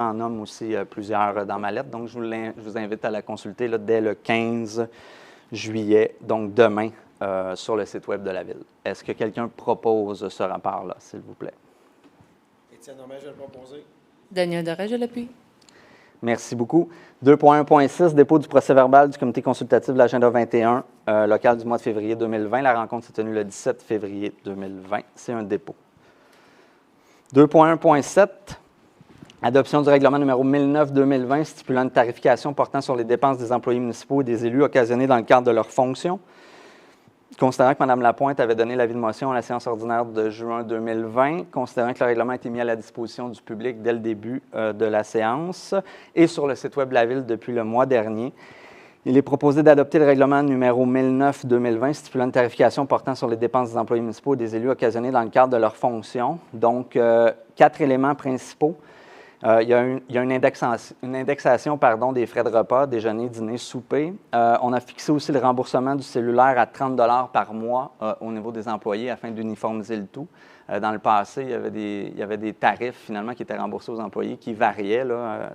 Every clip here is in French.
en nomme aussi plusieurs dans ma lettre. Donc, je vous invite à la consulter là, dès le 15 juillet, donc demain, sur le site web de la Ville. Est-ce que quelqu'un propose ce rapport-là, s'il vous plaît? Étienne Normand, je vais le proposer. Daniel Doré, je l'appuie. Merci beaucoup. 2.1.6, dépôt du procès-verbal du comité consultatif de l'agenda 21, local du mois de février 2020. La rencontre s'est tenue le 17 février 2020. C'est un dépôt. 2.1.7, adoption du règlement numéro 1009-2020 stipulant une tarification portant sur les dépenses des employés municipaux et des élus occasionnées dans le cadre de leurs fonctions. Considérant que Mme Lapointe avait donné l'avis de motion à la séance ordinaire de juin 2020, considérant que le règlement a été mis à la disposition du public dès le début de la séance et sur le site web de la Ville depuis le mois dernier, il est proposé d'adopter le règlement numéro 1009-2020 stipulant une tarification portant sur les dépenses des employés municipaux et des élus occasionnés dans le cadre de leurs fonctions. Donc, 4 éléments principaux. Il y a une indexation des frais de repas, déjeuner, dîner, souper. On a fixé aussi le remboursement du cellulaire à 30 $ par mois au niveau des employés afin d'uniformiser le tout. Dans le passé, il y avait des tarifs finalement qui étaient remboursés aux employés qui variaient.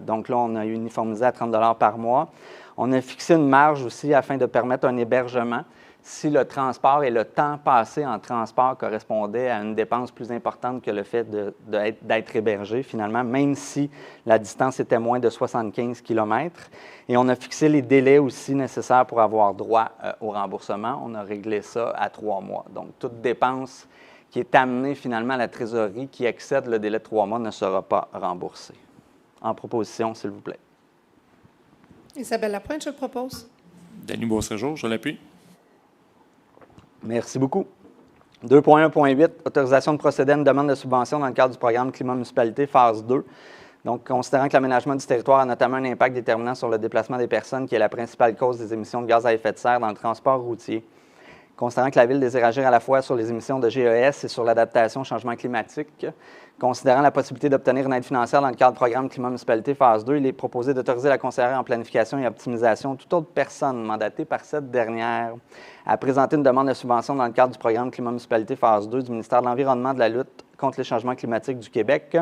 Donc là, on a uniformisé à 30 $ par mois. On a fixé une marge aussi afin de permettre un hébergement si le transport et le temps passé en transport correspondaient à une dépense plus importante que le fait d'être hébergé, finalement, même si la distance était moins de 75 km. Et on a fixé les délais aussi nécessaires pour avoir droit au remboursement. On a réglé ça à 3 mois. Donc, toute dépense qui est amenée finalement à la trésorerie qui excède le délai de 3 mois ne sera pas remboursée. En proposition, s'il vous plaît. Isabelle Lapointe, je le propose. Denis Beauséjour, je l'appuie. Merci beaucoup. 2.1.8, autorisation de procéder à une demande de subvention dans le cadre du programme Climat Municipalité, phase 2. Donc, considérant que l'aménagement du territoire a notamment un impact déterminant sur le déplacement des personnes, qui est la principale cause des émissions de gaz à effet de serre dans le transport routier. Considérant que la Ville désire agir à la fois sur les émissions de GES et sur l'adaptation au changement climatique. Considérant la possibilité d'obtenir une aide financière dans le cadre du programme Climat Municipalité phase 2, il est proposé d'autoriser la conseillère en planification et optimisation toute autre personne mandatée par cette dernière à présenter une demande de subvention dans le cadre du programme Climat Municipalité phase 2 du ministère de l'Environnement, de la lutte contre les changements climatiques du Québec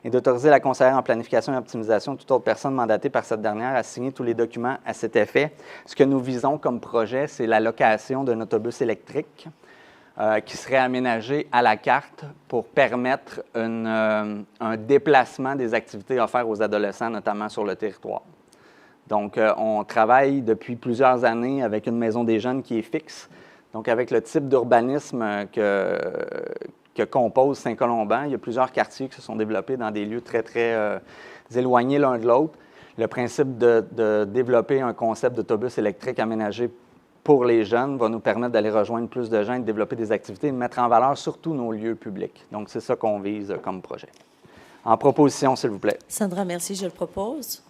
et d'autoriser la conseillère en planification et optimisation toute autre personne mandatée par cette dernière à signer tous les documents à cet effet. Ce que nous visons comme projet, c'est la location d'un autobus électrique qui serait aménagé à la carte pour permettre un déplacement des activités offertes aux adolescents, notamment sur le territoire. Donc, on travaille depuis plusieurs années avec une maison des jeunes qui est fixe. Donc, avec le type d'urbanisme que compose Saint-Colomban, il y a plusieurs quartiers qui se sont développés dans des lieux très, très éloignés l'un de l'autre. Le principe de développer un concept d'autobus électrique aménagé pour les jeunes va nous permettre d'aller rejoindre plus de gens et de développer des activités et de mettre en valeur surtout nos lieux publics. Donc, c'est ça qu'on vise comme projet. En proposition, s'il vous plaît. Sandra, merci, je le propose.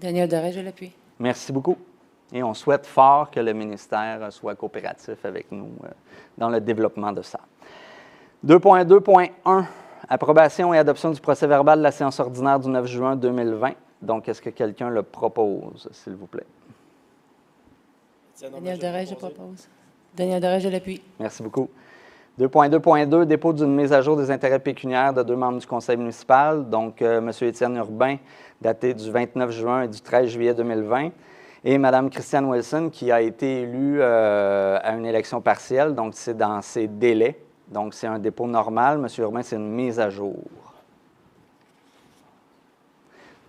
Daniel Doré, je l'appuie. Merci beaucoup. Et on souhaite fort que le ministère soit coopératif avec nous dans le développement de ça. 2.2.1, approbation et adoption du procès-verbal de la séance ordinaire du 9 juin 2020. Donc, est-ce que quelqu'un le propose, s'il vous plaît? Daniel Doré, je propose. Daniel Doré, je l'appuie. Merci beaucoup. 2.2.2, dépôt d'une mise à jour des intérêts pécuniaires de 2 membres du conseil municipal, donc M. Étienne Urbain, daté du 29 juin et du 13 juillet 2020, et Mme Christiane Wilson, qui a été élue à une élection partielle, donc c'est dans ses délais. Donc, c'est un dépôt normal. M. Urbain, c'est une mise à jour.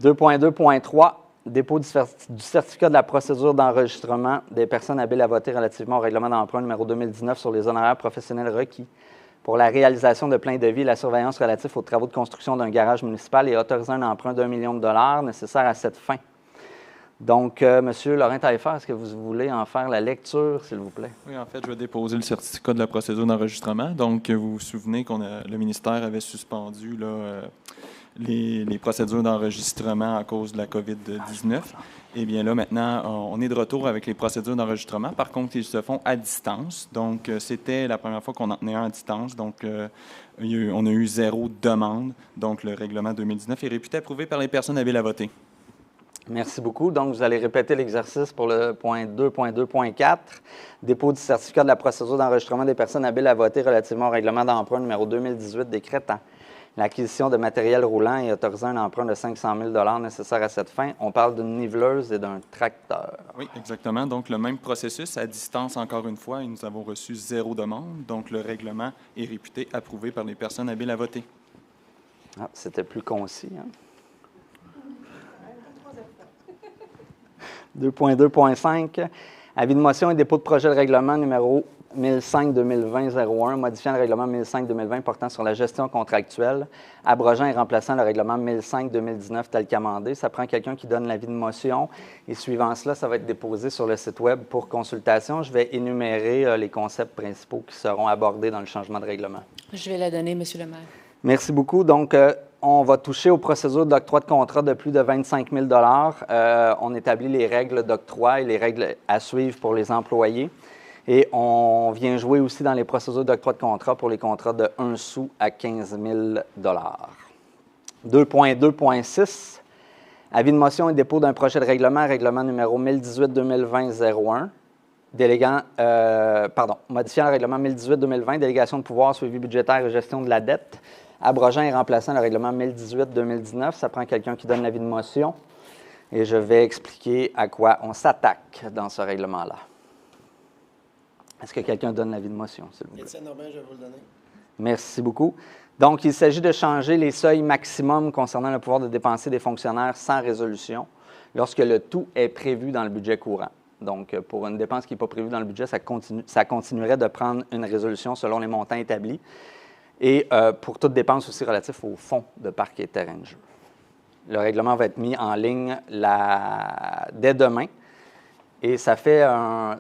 2.2.3, dépôt du certificat de la procédure d'enregistrement des personnes habiles à voter relativement au règlement d'emprunt numéro 2019 sur les honoraires professionnels requis pour la réalisation de plein devis et la surveillance relatifs aux travaux de construction d'un garage municipal et autoriser un emprunt d'1 million de dollars nécessaire à cette fin. Donc, M. Laurent Taillefer, est-ce que vous voulez en faire la lecture, s'il vous plaît? Oui, en fait, je vais déposer le certificat de la procédure d'enregistrement. Donc, vous vous souvenez que le ministère avait suspendu les procédures d'enregistrement à cause de la COVID-19. Eh bien là, maintenant, on est de retour avec les procédures d'enregistrement. Par contre, ils se font à distance. Donc, c'était la première fois qu'on en tenait un à distance. Donc, on a eu 0 demande. Donc, le règlement 2019 est réputé approuvé par les personnes habiles à voter. Merci beaucoup. Donc, vous allez répéter l'exercice pour le point 2.2.4, dépôt du certificat de la procédure d'enregistrement des personnes habiles à voter relativement au règlement d'emprunt numéro 2018 décrétant l'acquisition de matériel roulant et autoriser un emprunt de 500 000 nécessaire à cette fin. On parle d'une niveleuse et d'un tracteur. Oui, exactement. Donc, le même processus, à distance encore une fois, et nous avons reçu 0 demande. Donc, le règlement est réputé approuvé par les personnes habiles à voter. Ah, c'était plus concis. Hein? 2.2.5. Avis de motion et dépôt de projet de règlement numéro 1005-2020-01, modifiant le règlement 1005-2020 portant sur la gestion contractuelle, abrogeant et remplaçant le règlement 1005-2019 tel qu'amendé. Ça prend quelqu'un qui donne l'avis de motion et suivant cela, ça va être déposé sur le site Web pour consultation. Je vais énumérer les concepts principaux qui seront abordés dans le changement de règlement. Je vais la donner, M. le maire. Merci beaucoup. Donc, on va toucher aux procédures d'octroi de contrat de plus de 25 000 On établit les règles d'octroi et les règles à suivre pour les employés. Et on vient jouer aussi dans les procédures d'octroi de contrat pour les contrats de 1 sou à 15 000 2.2.6. Avis de motion et dépôt d'un projet de règlement, règlement numéro 1018-2020-01. Modifiant le règlement 1018-2020, délégation de pouvoir, suivi budgétaire et gestion de la dette. Abrogeant et remplaçant le règlement 1018-2019. Ça prend quelqu'un qui donne l'avis de motion. Et je vais expliquer à quoi on s'attaque dans ce règlement-là. Est-ce que quelqu'un donne l'avis de motion, s'il vous plaît? Étienne Normand, je vais vous le donner. Merci beaucoup. Donc, il s'agit de changer les seuils maximums concernant le pouvoir de dépenser des fonctionnaires sans résolution lorsque le tout est prévu dans le budget courant. Donc, pour une dépense qui n'est pas prévue dans le budget, ça continuerait de prendre une résolution selon les montants établis. Et pour toute dépense aussi relative au fonds de parc et terrain de jeu. Le règlement va être mis en ligne dès demain. Et ça fait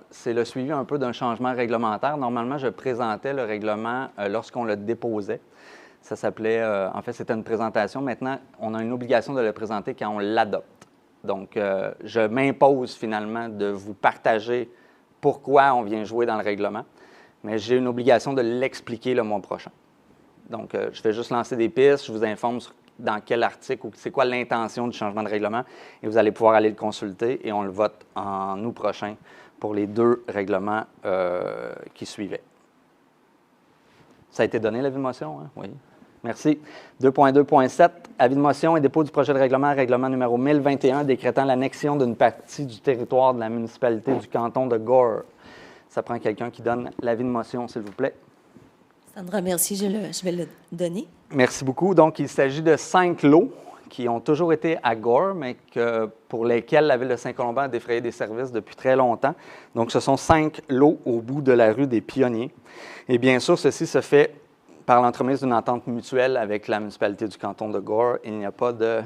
c'est le suivi un peu d'un changement réglementaire. Normalement, je présentais le règlement lorsqu'on le déposait. Ça s'appelait, en fait, c'était une présentation. Maintenant, on a une obligation de le présenter quand on l'adopte. Donc, je m'impose finalement de vous partager pourquoi on vient jouer dans le règlement. Mais j'ai une obligation de l'expliquer le mois prochain. Donc, je vais juste lancer des pistes, je vous informe dans quel article ou c'est quoi l'intention du changement de règlement et vous allez pouvoir aller le consulter et on le vote en août prochain pour les 2 règlements qui suivaient. Ça a été donné, l'avis de motion? Hein? Oui. Merci. 2.2.7, avis de motion et dépôt du projet de règlement, règlement numéro 1021, décrétant l'annexion d'une partie du territoire de la municipalité du canton de Gore. Ça prend quelqu'un qui donne l'avis de motion, s'il vous plaît. Sandra, merci. Je vais le donner. Merci beaucoup. Donc, il s'agit de 5 lots qui ont toujours été à Gore, mais pour lesquels la Ville de Saint-Colomban a défrayé des services depuis très longtemps. Donc, ce sont 5 lots au bout de la rue des Pionniers. Et bien sûr, ceci se fait par l'entremise d'une entente mutuelle avec la municipalité du canton de Gore. Il n'y a pas de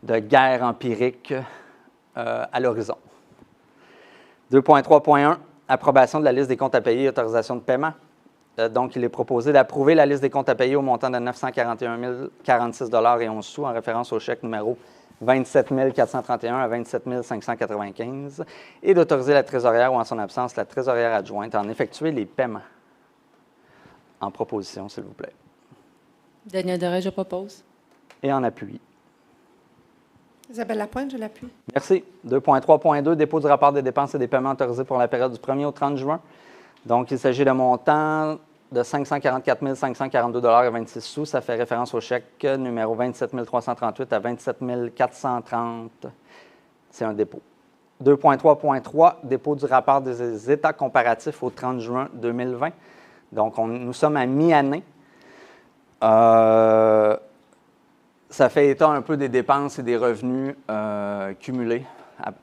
guerre empirique à l'horizon. 2.3.1, approbation de la liste des comptes à payer et autorisation de paiement. Donc, il est proposé d'approuver la liste des comptes à payer au montant de 941 046 et 11 sous en référence au chèque numéro 27 431 à 27 595 et d'autoriser la trésorière ou en son absence la trésorière adjointe à en effectuer les paiements. En proposition, s'il vous plaît. Daniel Doré, je propose. Et en appui. Isabelle Lapointe, je l'appuie. Merci. 2.3.2, dépôt du rapport des dépenses et des paiements autorisés pour la période du 1er au 30 juin. Donc, il s'agit d'un montant de 544 542,26 $. Ça fait référence au chèque numéro 27 338 à 27 430. C'est un dépôt. 2.3.3, dépôt du rapport des états comparatifs au 30 juin 2020. Donc, nous sommes à mi-année. Ça fait état un peu des dépenses et des revenus cumulés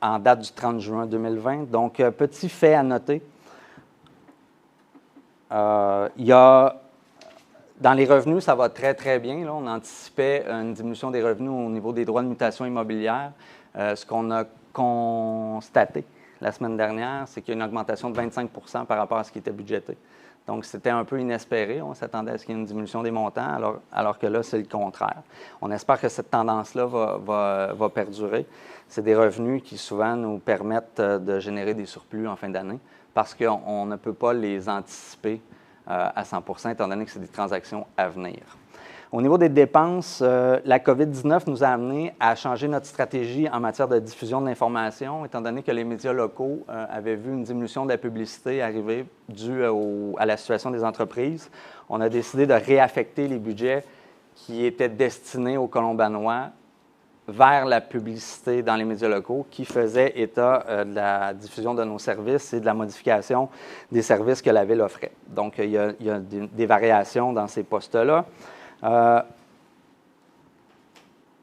en date du 30 juin 2020. Donc, petit fait à noter. Il y a, dans les revenus, ça va très, très bien. Là. On anticipait une diminution des revenus au niveau des droits de mutation immobilière. Ce qu'on a constaté la semaine dernière, c'est qu'il y a une augmentation de 25 % par rapport à ce qui était budgété. Donc, c'était un peu inespéré. On s'attendait à ce qu'il y ait une diminution des montants, alors que là, c'est le contraire. On espère que cette tendance-là va perdurer. C'est des revenus qui, souvent, nous permettent de générer des surplus en fin d'année parce qu'on ne peut pas les anticiper à 100 % étant donné que c'est des transactions à venir. Au niveau des dépenses, la COVID-19 nous a amené à changer notre stratégie en matière de diffusion de l'information, étant donné que les médias locaux avaient vu une diminution de la publicité arriver due à la situation des entreprises. On a décidé de réaffecter les budgets qui était destiné aux Colombanois vers la publicité dans les médias locaux qui faisait état de la diffusion de nos services et de la modification des services que la Ville offrait. Donc, il y a des variations dans ces postes-là.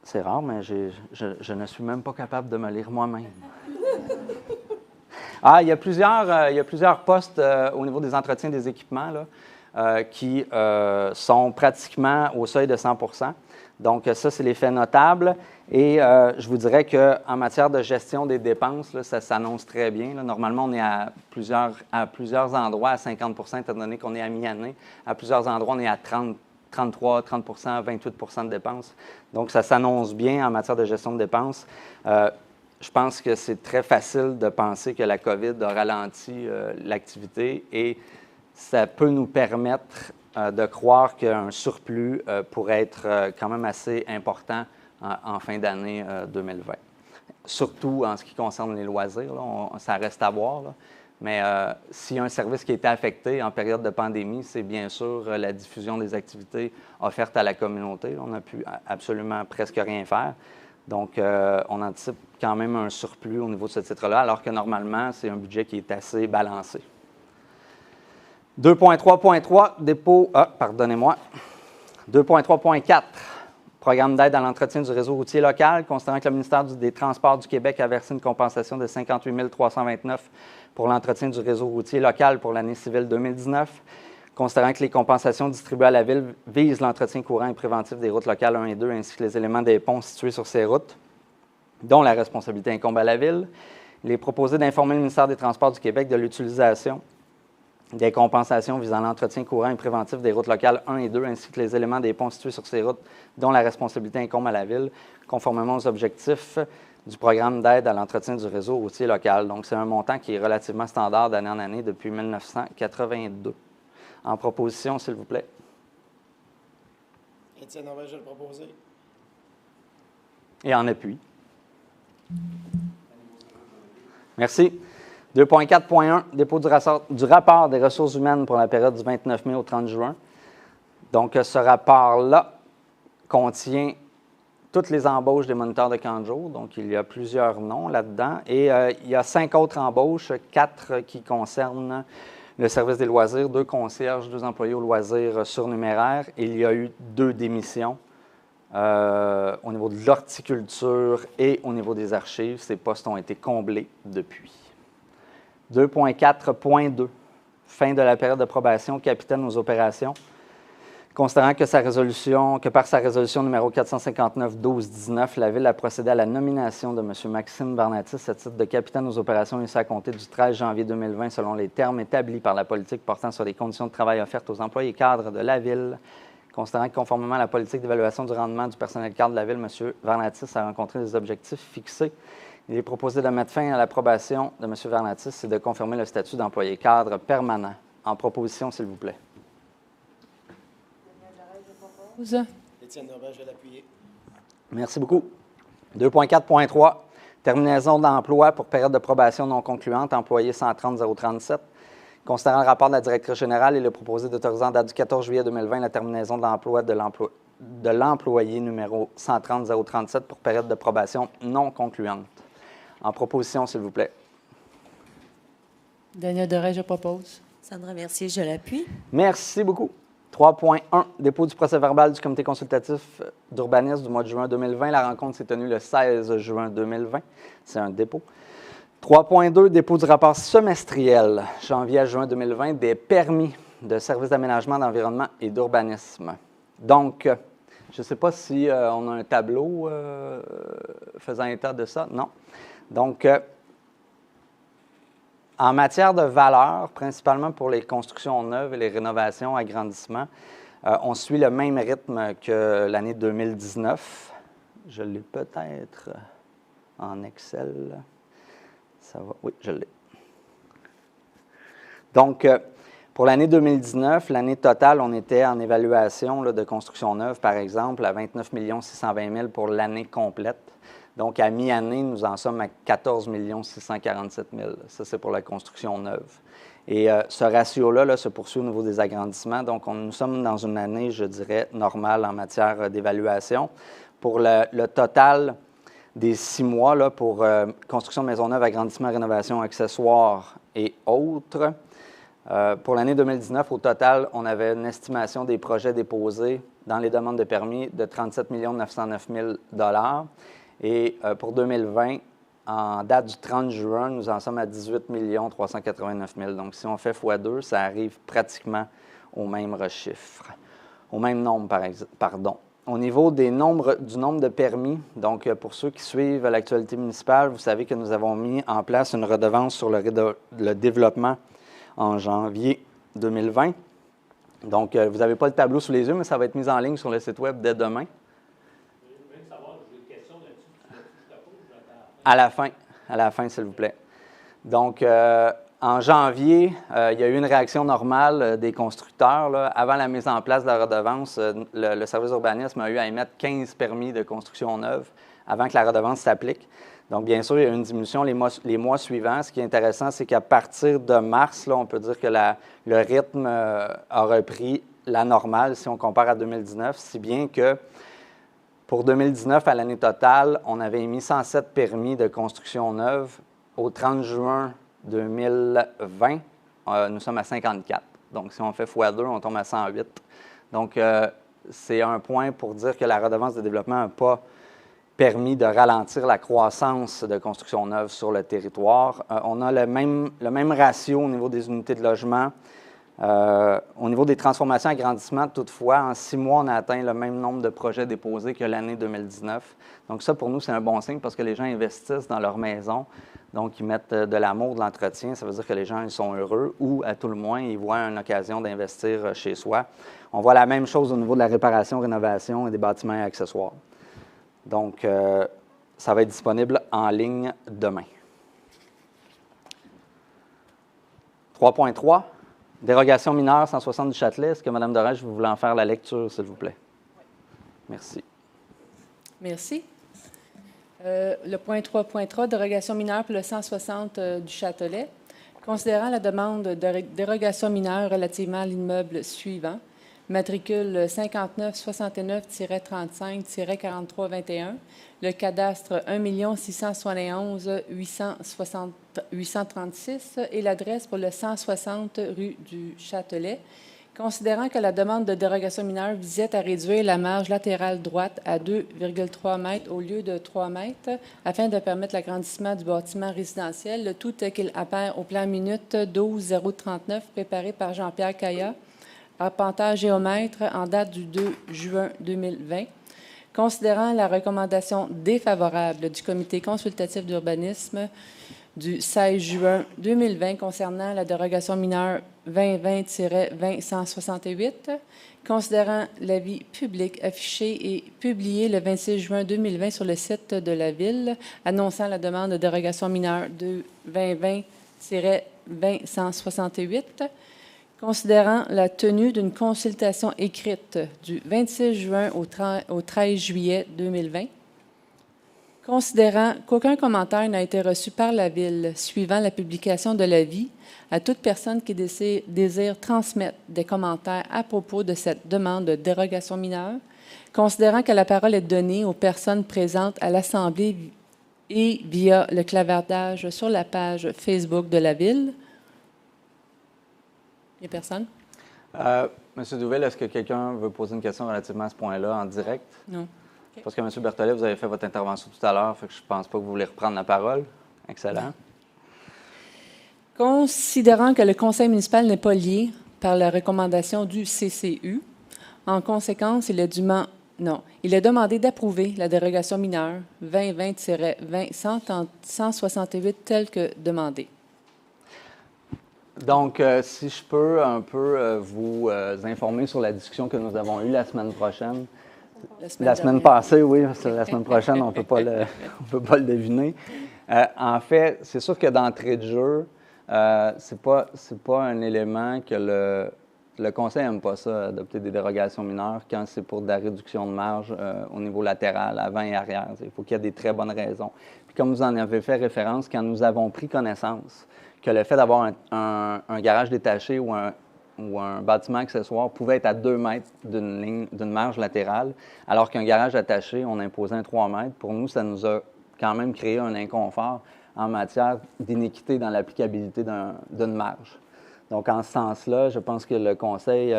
C'est rare, mais je ne suis même pas capable de me lire moi-même. Il y a plusieurs postes au niveau des entretiens des équipements là, qui sont pratiquement au seuil de 100 %. Donc, ça, c'est les faits notables. Et je vous dirais qu'en matière de gestion des dépenses, là, ça s'annonce très bien. Là. Normalement, on est à plusieurs endroits à 50 % étant donné qu'on est à mi-année. À plusieurs endroits, on est à 33, 30 %, 28 % de dépenses. Donc, ça s'annonce bien en matière de gestion de dépenses. Je pense que c'est très facile de penser que la COVID a ralenti l'activité et ça peut nous permettre de croire qu'un surplus pourrait être quand même assez important en fin d'année 2020. Surtout en ce qui concerne les loisirs, là, ça reste à voir. Là. Mais s'il y a un service qui a été affecté en période de pandémie, c'est bien sûr la diffusion des activités offertes à la communauté. On n'a pu absolument presque rien faire. Donc, on anticipe quand même un surplus au niveau de ce titre-là, alors que normalement, c'est un budget qui est assez balancé. 2.3.3, dépôt... pardonnez-moi. 2.3.4, programme d'aide à l'entretien du réseau routier local, considérant que le ministère des Transports du Québec a versé une compensation de 58 329 pour l'entretien du réseau routier local pour l'année civile 2019, considérant que les compensations distribuées à la Ville visent l'entretien courant et préventif des routes locales 1 et 2, ainsi que les éléments des ponts situés sur ces routes, dont la responsabilité incombe à la Ville. Il est proposé d'informer le ministère des Transports du Québec de l'utilisation des compensations visant l'entretien courant et préventif des routes locales 1 et 2, ainsi que les éléments des ponts situés sur ces routes dont la responsabilité incombe à la Ville, conformément aux objectifs du programme d'aide à l'entretien du réseau routier local. Donc, c'est un montant qui est relativement standard d'année en année depuis 1982. En proposition, s'il vous plaît. Étienne Norvège a le proposé. Et en appui. Merci. 2.4.1, dépôt du rapport des ressources humaines pour la période du 29 mai au 30 juin. Donc, ce rapport-là contient toutes les embauches des moniteurs de camp de jour. Donc, il y a plusieurs noms là-dedans. Et il y a 5 autres embauches, 4 qui concernent le service des loisirs, 2 concierges, 2 employés aux loisirs surnuméraires. Et il y a eu 2 démissions au niveau de l'horticulture et au niveau des archives. Ces postes ont été comblés depuis. 2.4.2, fin de la période de probation, capitaine aux opérations. Considérant que par sa résolution numéro 459-12-19, la Ville a procédé à la nomination de M. Maxime Varnatis à titre de capitaine aux opérations initiées à compter du 13 janvier 2020 selon les termes établis par la politique portant sur les conditions de travail offertes aux employés cadres de la Ville. Considérant que conformément à la politique d'évaluation du rendement du personnel cadre de la Ville, M. Varnatis a rencontré les objectifs fixés. Il est proposé de mettre fin à l'approbation de M. Varnatis et de confirmer le statut d'employé cadre permanent. En proposition, s'il vous plaît. Étienne Norvège a l'appuyé. Merci beaucoup. 2.4.3, terminaison d'emploi pour période de probation non concluante, employé 130-037. Considérant le rapport de la directrice générale, il est proposé d'autoriser en date du 14 juillet 2020 la terminaison d'emploi de l'employé numéro 130-037 pour période de probation non concluante. En proposition, s'il vous plaît. Daniel Doré, je propose. Sandra Mercier, je l'appuie. Merci beaucoup. 3.1, dépôt du procès-verbal du comité consultatif d'urbanisme du mois de juin 2020. La rencontre s'est tenue le 16 juin 2020. C'est un dépôt. 3.2, dépôt du rapport semestriel, janvier à juin 2020, des permis de services d'aménagement, d'environnement et d'urbanisme. Donc, je ne sais pas si on a un tableau faisant état de ça. Non. Donc, en matière de valeur, principalement pour les constructions neuves et les rénovations, agrandissements, on suit le même rythme que l'année 2019. Je l'ai peut-être en Excel. Ça va? Oui, je l'ai. Donc, pour l'année 2019, l'année totale, on était en évaluation de construction neuve, par exemple, à 29 620 000 pour l'année complète. Donc, à mi-année, nous en sommes à 14 647 000. Ça, c'est pour la construction neuve. Et ce ratio-là se poursuit au niveau des agrandissements. Donc, nous sommes dans une année, je dirais, normale en matière d'évaluation. Pour le total des 6 mois là, pour construction de maisons neuves, agrandissement, rénovation, accessoires et autres, pour l'année 2019, au total, on avait une estimation des projets déposés dans les demandes de permis de 37 909 000 $. Et pour 2020, en date du 30 juin, nous en sommes à 18 389 000 $. Donc, si on fait x2, ça arrive pratiquement au même chiffre, au même nombre, pardon. Au niveau du nombre de permis, donc pour ceux qui suivent l'actualité municipale, vous savez que nous avons mis en place une redevance sur le développement en janvier 2020. Donc, vous n'avez pas le tableau sous les yeux, mais ça va être mis en ligne sur le site Web dès demain. À la fin, s'il vous plaît. Donc, en janvier, il y a eu une réaction normale des constructeurs. Là. Avant la mise en place de la redevance, le service d'urbanisme a eu à émettre 15 permis de construction neuve avant que la redevance s'applique. Donc, bien sûr, il y a eu une diminution les mois suivants. Ce qui est intéressant, c'est qu'à partir de mars, là, on peut dire que le rythme a repris la normale si on compare à 2019, si bien que pour 2019, à l'année totale, on avait émis 107 permis de construction neuve. Au 30 juin 2020, nous sommes à 54. Donc, si on fait x2, on tombe à 108. Donc, c'est un point pour dire que la redevance de développement n'a pas permis de ralentir la croissance de construction neuve sur le territoire. On a le même ratio au niveau des unités de logement. Au niveau des transformations et agrandissements, toutefois, en 6 mois, on a atteint le même nombre de projets déposés que l'année 2019. Donc ça, pour nous, c'est un bon signe parce que les gens investissent dans leur maison. Donc, ils mettent de l'amour, de l'entretien. Ça veut dire que les gens ils sont heureux ou, à tout le moins, ils voient une occasion d'investir chez soi. On voit la même chose au niveau de la réparation, rénovation et des bâtiments et accessoires. Donc, ça va être disponible en ligne demain. 3.3. Dérogation mineure 160 du Châtelet. Est-ce que Mme Dorèche, vous voulez en faire la lecture, s'il vous plaît? Merci. Merci. Le point 3.3, dérogation mineure pour le 160 du Châtelet. Considérant la demande de dérogation mineure relativement à l'immeuble suivant, matricule 5969-35-4321, le cadastre 1 671 836 et l'adresse pour le 160 rue du Châtelet, considérant que la demande de dérogation mineure visait à réduire la marge latérale droite à 2,3 mètres au lieu de 3 mètres afin de permettre l'agrandissement du bâtiment résidentiel, le tout tel qu'il apparaît au plan minute 12-039 préparé par Jean-Pierre Caillat, arpenteur géomètre en date du 2 juin 2020. Considérant la recommandation défavorable du Comité consultatif d'urbanisme du 16 juin 2020 concernant la dérogation mineure 2020-20-168, considérant l'avis public affiché et publié le 26 juin 2020 sur le site de la Ville, annonçant la demande de dérogation mineure de 2020-20-168, considérant la tenue d'une consultation écrite du 26 juin au 13 juillet 2020, considérant qu'aucun commentaire n'a été reçu par la Ville suivant la publication de l'avis à toute personne qui désire transmettre des commentaires à propos de cette demande de dérogation mineure, considérant que la parole est donnée aux personnes présentes à l'Assemblée et via le clavardage sur la page Facebook de la Ville. Il n'y a personne? Monsieur Douville, est-ce que quelqu'un veut poser une question relativement à ce point-là en direct? Non. Okay. Parce que M. Berthollet, vous avez fait votre intervention tout à l'heure, fait que je ne pense pas que vous voulez reprendre la parole. Excellent. Considérant que le conseil municipal n'est pas lié par la recommandation du CCU, en conséquence, il est demandé d'approuver la dérogation mineure 2020-20-168 telle que demandée. Donc, si je peux un peu vous informer sur la discussion que nous avons eue la semaine prochaine. La semaine passée, oui, parce que la semaine prochaine, on ne peut pas le deviner. En fait, c'est sûr que d'entrée de jeu, c'est pas un élément que le Conseil n'aime pas ça, adopter des dérogations mineures quand c'est pour de la réduction de marge au niveau latéral, avant et arrière. Il faut qu'il y ait des très bonnes raisons. Puis comme vous en avez fait référence, quand nous avons pris connaissance que le fait d'avoir un garage détaché ou un bâtiment accessoire pouvait être à 2 mètres d'une marge latérale, alors qu'un garage attaché, on imposait un 3 mètres, pour nous, ça nous a quand même créé un inconfort en matière d'inéquité dans l'applicabilité d'une marge. Donc, en ce sens-là, je pense que le Conseil,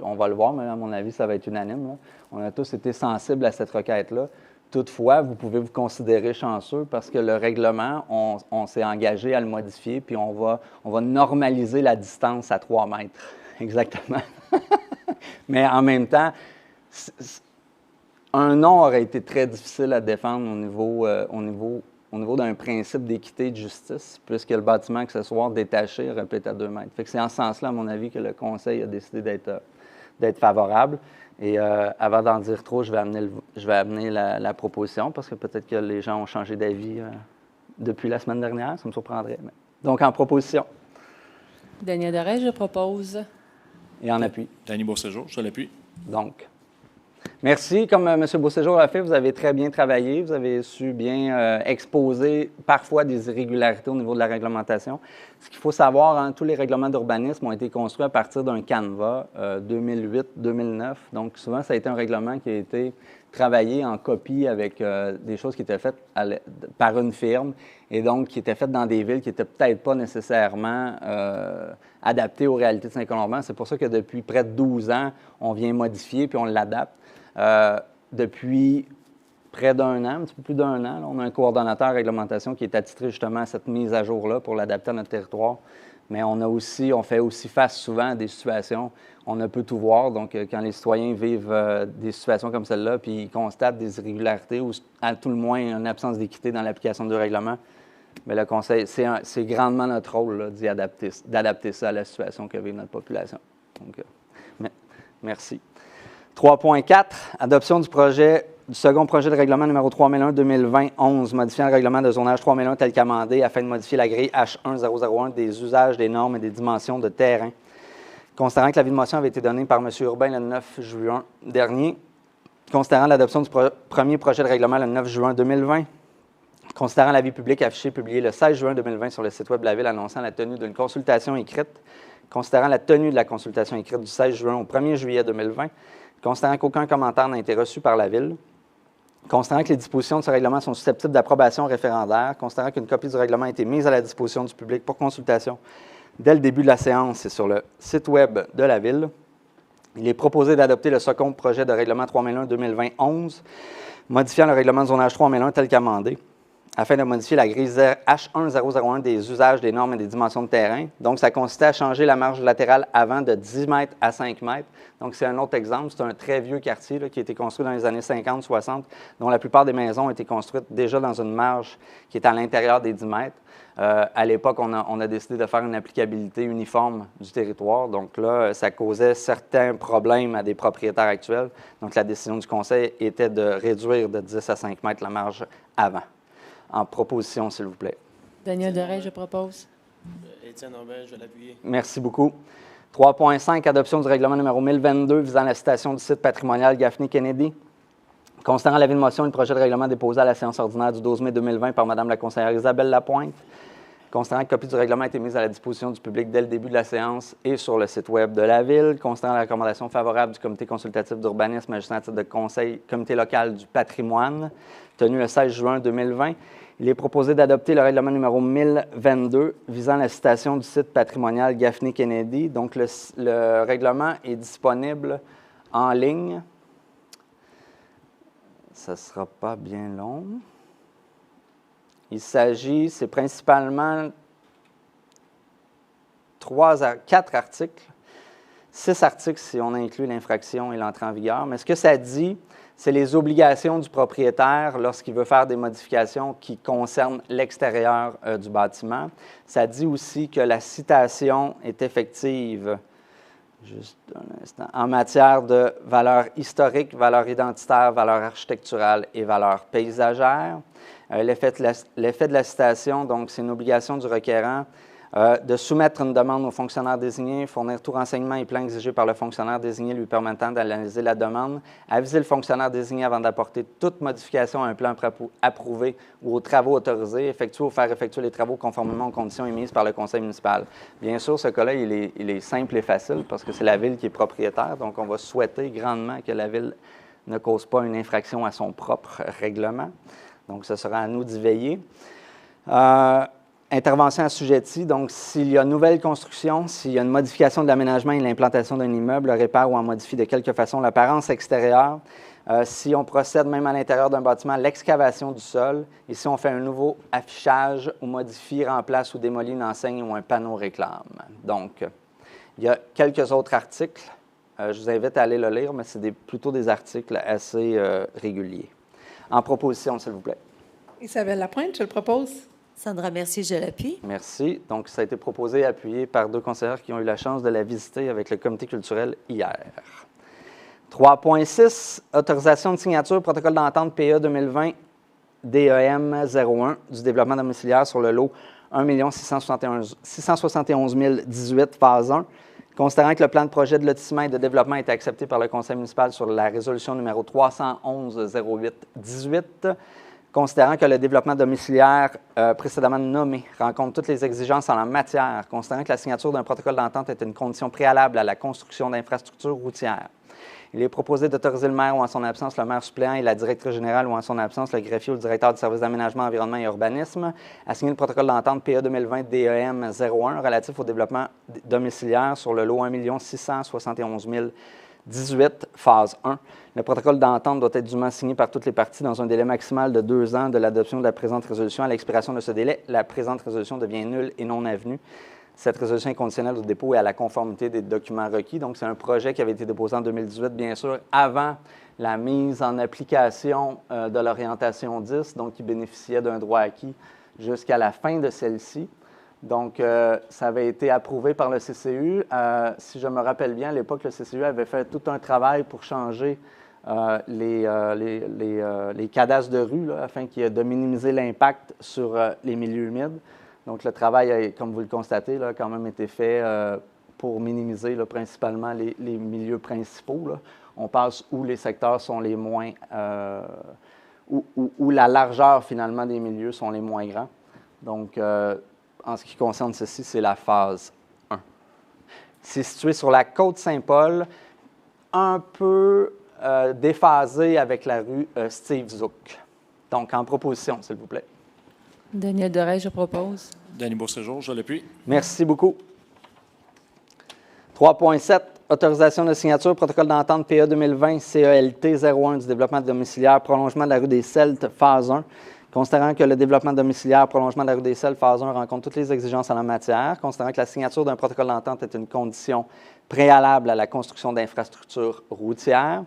on va le voir, mais à mon avis, ça va être unanime, là. On a tous été sensibles à cette requête-là. Toutefois, vous pouvez vous considérer chanceux parce que le règlement, on s'est engagé à le modifier, puis on va normaliser la distance à 3 mètres. Exactement. Mais en même temps, un non aurait été très difficile à défendre au niveau d'un principe d'équité et de justice, puisque le bâtiment accessoire détaché aurait pu être à 2 mètres. Fait que c'est en ce sens-là, à mon avis, que le Conseil a décidé d'être favorable. Et avant d'en dire trop, je vais amener la proposition, parce que peut-être que les gens ont changé d'avis depuis la semaine dernière, ça me surprendrait. Mais... Donc, en proposition. Daniel Doré, je propose. Et en appui. Danny Beauséjour, je l'appuie. Donc, merci. Comme M. Beauséjour l'a fait, vous avez très bien travaillé. Vous avez su bien exposer parfois des irrégularités au niveau de la réglementation. Ce qu'il faut savoir, hein, tous les règlements d'urbanisme ont été construits à partir d'un canevas 2008-2009. Donc, souvent, ça a été un règlement qui a été travaillé en copie avec des choses qui étaient faites par une firme et donc qui étaient faites dans des villes qui n'étaient peut-être pas nécessairement adaptées aux réalités de Saint-Colomban. C'est pour ça que depuis près de 12 ans, on vient modifier puis on l'adapte. Depuis près d'un an, un petit peu plus d'un an, là, on a un coordonnateur réglementation qui est attitré justement à cette mise à jour-là pour l'adapter à notre territoire. Mais on fait aussi face souvent à des situations, on ne peut tout voir. Donc, quand les citoyens vivent des situations comme celle-là, puis ils constatent des irrégularités ou à tout le moins une absence d'équité dans l'application du règlement, mais le Conseil, c'est grandement notre rôle là, d'adapter ça à la situation que vit notre population. Donc, merci. 3.4, adoption du second projet de règlement numéro 3001-2020-11, modifiant le règlement de zonage 3001 tel qu'amendé afin de modifier la grille H1001 des usages, des normes et des dimensions de terrain. Considérant que l'avis de motion avait été donné par M. Urbain le 9 juin dernier, considérant l'adoption du premier projet de règlement le 9 juin 2020, considérant l'avis public affiché publié le 16 juin 2020 sur le site web de la Ville annonçant la tenue d'une consultation écrite, considérant la tenue de la consultation écrite du 16 juin au 1er juillet 2020, considérant qu'aucun commentaire n'a été reçu par la Ville, considérant que les dispositions de ce règlement sont susceptibles d'approbation référendaire, considérant qu'une copie du règlement a été mise à la disposition du public pour consultation dès le début de la séance et sur le site web de la Ville, il est proposé d'adopter le second projet de règlement 3001-2020-11, modifiant le règlement de zonage 3001 tel qu'amendé, afin de modifier la grille H1001 des usages, des normes et des dimensions de terrain. Donc, ça consistait à changer la marge latérale avant de 10 mètres à 5 mètres. Donc, c'est un autre exemple. C'est un très vieux quartier là, qui a été construit dans les années 50-60, dont la plupart des maisons ont été construites déjà dans une marge qui est à l'intérieur des 10 mètres. À l'époque, on a décidé de faire une applicabilité uniforme du territoire. Donc là, ça causait certains problèmes à des propriétaires actuels. Donc, la décision du Conseil était de réduire de 10 à 5 mètres la marge avant. En proposition, s'il vous plaît. Daniel Doré, je propose. Étienne Aubin, je vais l'appuyer. Merci beaucoup. 3.5, adoption du règlement numéro 1022 visant la citation du site patrimonial Gaffney-Kennedy. Considérant l'avis de motion et le projet de règlement déposé à la séance ordinaire du 12 mai 2020 par Mme la conseillère Isabelle Lapointe. Considérant que copie du règlement a été mise à la disposition du public dès le début de la séance et sur le site web de la Ville. Considérant la recommandation favorable du comité consultatif d'urbanisme agissant à titre de conseil comité local du patrimoine, tenu le 16 juin 2020, il est proposé d'adopter le règlement numéro 1022 visant la citation du site patrimonial Gaffney-Kennedy. Donc, le règlement est disponible en ligne. Ça ne sera pas bien long. Il s'agit, c'est principalement 4 articles, 6 articles si on inclut l'infraction et l'entrée en vigueur. Mais ce que ça dit, c'est les obligations du propriétaire lorsqu'il veut faire des modifications qui concernent l'extérieur du bâtiment. Ça dit aussi que la citation est effective, juste un instant, en matière de valeur historique, valeur identitaire, valeur architecturale et valeur paysagère. L'effet de la citation, donc, c'est une obligation du requérant De soumettre une demande au fonctionnaire désigné, fournir tout renseignement et plan exigé par le fonctionnaire désigné lui permettant d'analyser la demande, aviser le fonctionnaire désigné avant d'apporter toute modification à un plan approuvé ou aux travaux autorisés, effectuer ou faire effectuer les travaux conformément aux conditions émises par le conseil municipal. Bien sûr, ce cas-là, il est simple et facile parce que c'est la Ville qui est propriétaire, donc on va souhaiter grandement que la Ville ne cause pas une infraction à son propre règlement. Donc, ce sera à nous d'y veiller. Intervention assujettie, donc s'il y a une nouvelle construction, s'il y a une modification de l'aménagement et de l'implantation d'un immeuble, le répare ou en modifie de quelque façon l'apparence extérieure, si on procède même à l'intérieur d'un bâtiment à l'excavation du sol, et si on fait un nouveau affichage ou modifie, remplace ou démolit une enseigne ou un panneau réclame. Donc, il y a quelques autres articles. Je vous invite à aller le lire, mais c'est plutôt des articles assez réguliers. En proposition, s'il vous plaît. Isabelle Lapointe, je le propose. Sandra Mercier, je l'appuie. Merci. Donc, ça a été proposé et appuyé par 2 conseillères qui ont eu la chance de la visiter avec le comité culturel hier. 3.6, autorisation de signature, protocole d'entente PA 2020 DEM 01 du développement domiciliaire sur le lot 1 671 018, phase 1. Considérant que le plan de projet de lotissement et de développement a été accepté par le conseil municipal sur la résolution numéro 311-08-18, considérant que le développement domiciliaire précédemment nommé rencontre toutes les exigences en la matière, considérant que la signature d'un protocole d'entente est une condition préalable à la construction d'infrastructures routières, il est proposé d'autoriser le maire ou en son absence le maire suppléant et la directrice générale ou en son absence le greffier ou le directeur du service d'aménagement, environnement et urbanisme à signer le protocole d'entente PA 2020 DEM 01 relatif au développement domiciliaire sur le lot 1 671 018, phase 1. Le protocole d'entente doit être dûment signé par toutes les parties dans un délai maximal de 2 ans de l'adoption de la présente résolution. À l'expiration de ce délai, la présente résolution devient nulle et non avenue. Cette résolution est conditionnelle au dépôt et à la conformité des documents requis. Donc, c'est un projet qui avait été déposé en 2018, bien sûr, avant la mise en application de l'orientation 10, donc qui bénéficiait d'un droit acquis jusqu'à la fin de celle-ci. Donc, ça avait été approuvé par le CCU. Si je me rappelle bien, à l'époque, le CCU avait fait tout un travail pour changer les cadastres de rue là, afin de minimiser l'impact sur les milieux humides. Donc, le travail, a, comme vous le constatez, là, a quand même été fait pour minimiser là, principalement les milieux principaux. Là. On passe où les secteurs sont les moins... où la largeur, finalement, des milieux sont les moins grands. Donc, en ce qui concerne ceci, c'est la phase 1. C'est situé sur la côte Saint-Paul, un peu déphasé avec la rue Steve Zook. Donc, en proposition, s'il vous plaît. Daniel Doré, je propose. Danny Beauséjour, je l'appuie. Merci beaucoup. 3.7, autorisation de signature, protocole d'entente PA 2020 CELT 01 du développement domiciliaire, prolongement de la rue des Celtes, phase 1. Considérant que le développement domiciliaire, prolongement de la rue des Celtes, phase 1, rencontre toutes les exigences en la matière, considérant que la signature d'un protocole d'entente est une condition préalable à la construction d'infrastructures routières,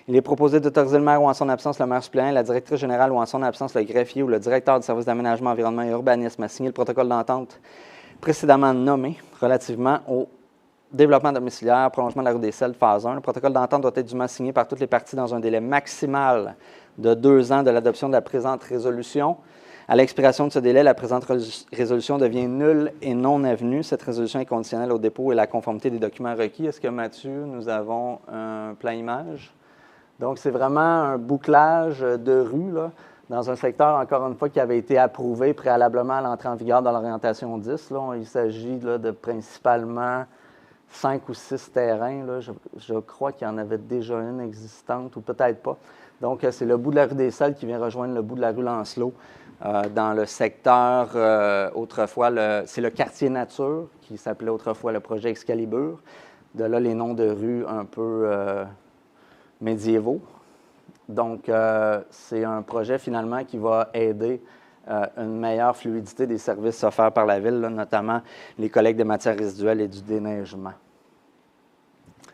il est proposé d'autoriser le maire ou en son absence le maire suppléant, la directrice générale ou en son absence le greffier ou le directeur du service d'aménagement, environnement et urbanisme à signer le protocole d'entente précédemment nommé relativement au développement domiciliaire, prolongement de la rue des Celtes, phase 1. Le protocole d'entente doit être dûment signé par toutes les parties dans un délai maximal de 2 ans de l'adoption de la présente résolution. À l'expiration de ce délai, la présente résolution devient nulle et non avenue. Cette résolution est conditionnelle au dépôt et à la conformité des documents requis. Est-ce que, Mathieu, nous avons un plan image? Donc, c'est vraiment un bouclage de rue, là, dans un secteur, encore une fois, qui avait été approuvé préalablement à l'entrée en vigueur de l'orientation 10. Là, il s'agit là, de principalement 5 ou 6 terrains. Là. Je crois qu'il y en avait déjà une existante, ou peut-être pas. Donc, c'est le bout de la rue des Salles qui vient rejoindre le bout de la rue Lancelot. Dans le secteur, autrefois, c'est le quartier nature, qui s'appelait autrefois le projet Excalibur. De là, les noms de rues un peu médiévaux. Donc, c'est un projet, finalement, qui va aider une meilleure fluidité des services offerts par la Ville, là, notamment les collectes de matières résiduelles et du déneigement.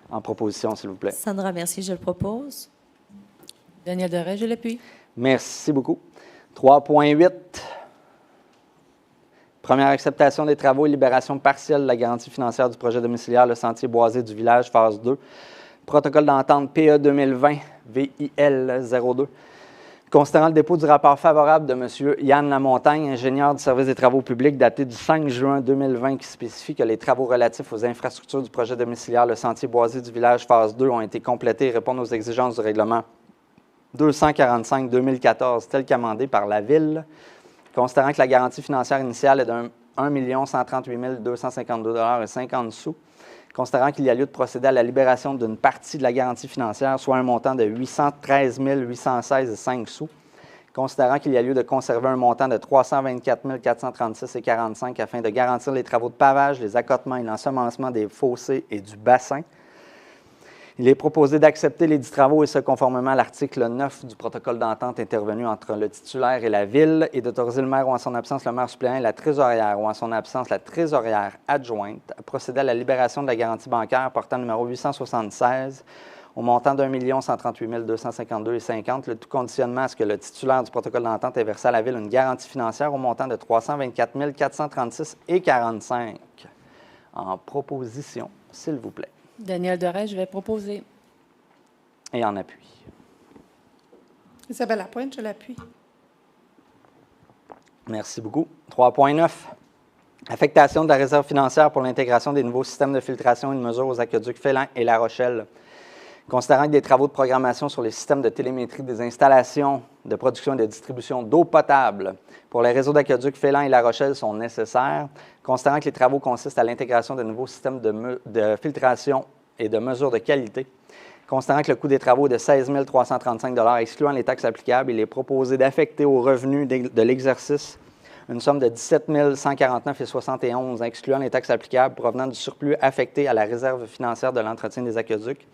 En proposition, s'il vous plaît. Sandra Mercier, je le propose. Daniel Doré, je l'appuie. Merci beaucoup. 3.8. Première acceptation des travaux et libération partielle de la garantie financière du projet domiciliaire Le Sentier Boisé du Village, phase 2. Protocole d'entente PA 2020 VIL 02. Considérant le dépôt du rapport favorable de M. Yann Lamontagne, ingénieur du service des travaux publics, daté du 5 juin 2020, qui spécifie que les travaux relatifs aux infrastructures du projet domiciliaire Le Sentier boisé du village phase 2 ont été complétés et répondent aux exigences du règlement 245-2014, tel qu'amendé par la Ville. Considérant que la garantie financière initiale est d'un 1 138 252,50 $, considérant qu'il y a lieu de procéder à la libération d'une partie de la garantie financière, soit un montant de 813 816,05 $, considérant qu'il y a lieu de conserver un montant de 324 436,45 $ afin de garantir les travaux de pavage, les accotements et l'ensemencement des fossés et du bassin. Il est proposé d'accepter les 10 travaux et ce conformément à l'article 9 du protocole d'entente intervenu entre le titulaire et la Ville et d'autoriser le maire ou en son absence le maire suppléant et la trésorière ou en son absence la trésorière adjointe à procéder à la libération de la garantie bancaire portant le numéro 876 au montant d'1 138 252,50 $, le tout conditionnement à ce que le titulaire du protocole d'entente ait versé à la Ville une garantie financière au montant de 324 436,45 $. En proposition, s'il vous plaît. Daniel Doré, je vais proposer. Et en appui. Isabelle Lapointe, je l'appuie. Merci beaucoup. 3.9. Affectation de la réserve financière pour l'intégration des nouveaux systèmes de filtration et de mesure aux aqueducs Félan et La Rochelle. Considérant que des travaux de programmation sur les systèmes de télémétrie des installations de production et de distribution d'eau potable pour les réseaux d'aqueducs Félan et La Rochelle sont nécessaires, considérant que les travaux consistent à l'intégration de nouveaux systèmes de filtration et de mesure de qualité, considérant que le coût des travaux est de 16 335 $ excluant les taxes applicables, il est proposé d'affecter aux revenus de l'exercice une somme de 17 149,71 $ excluant les taxes applicables provenant du surplus affecté à la réserve financière de l'entretien des aqueducs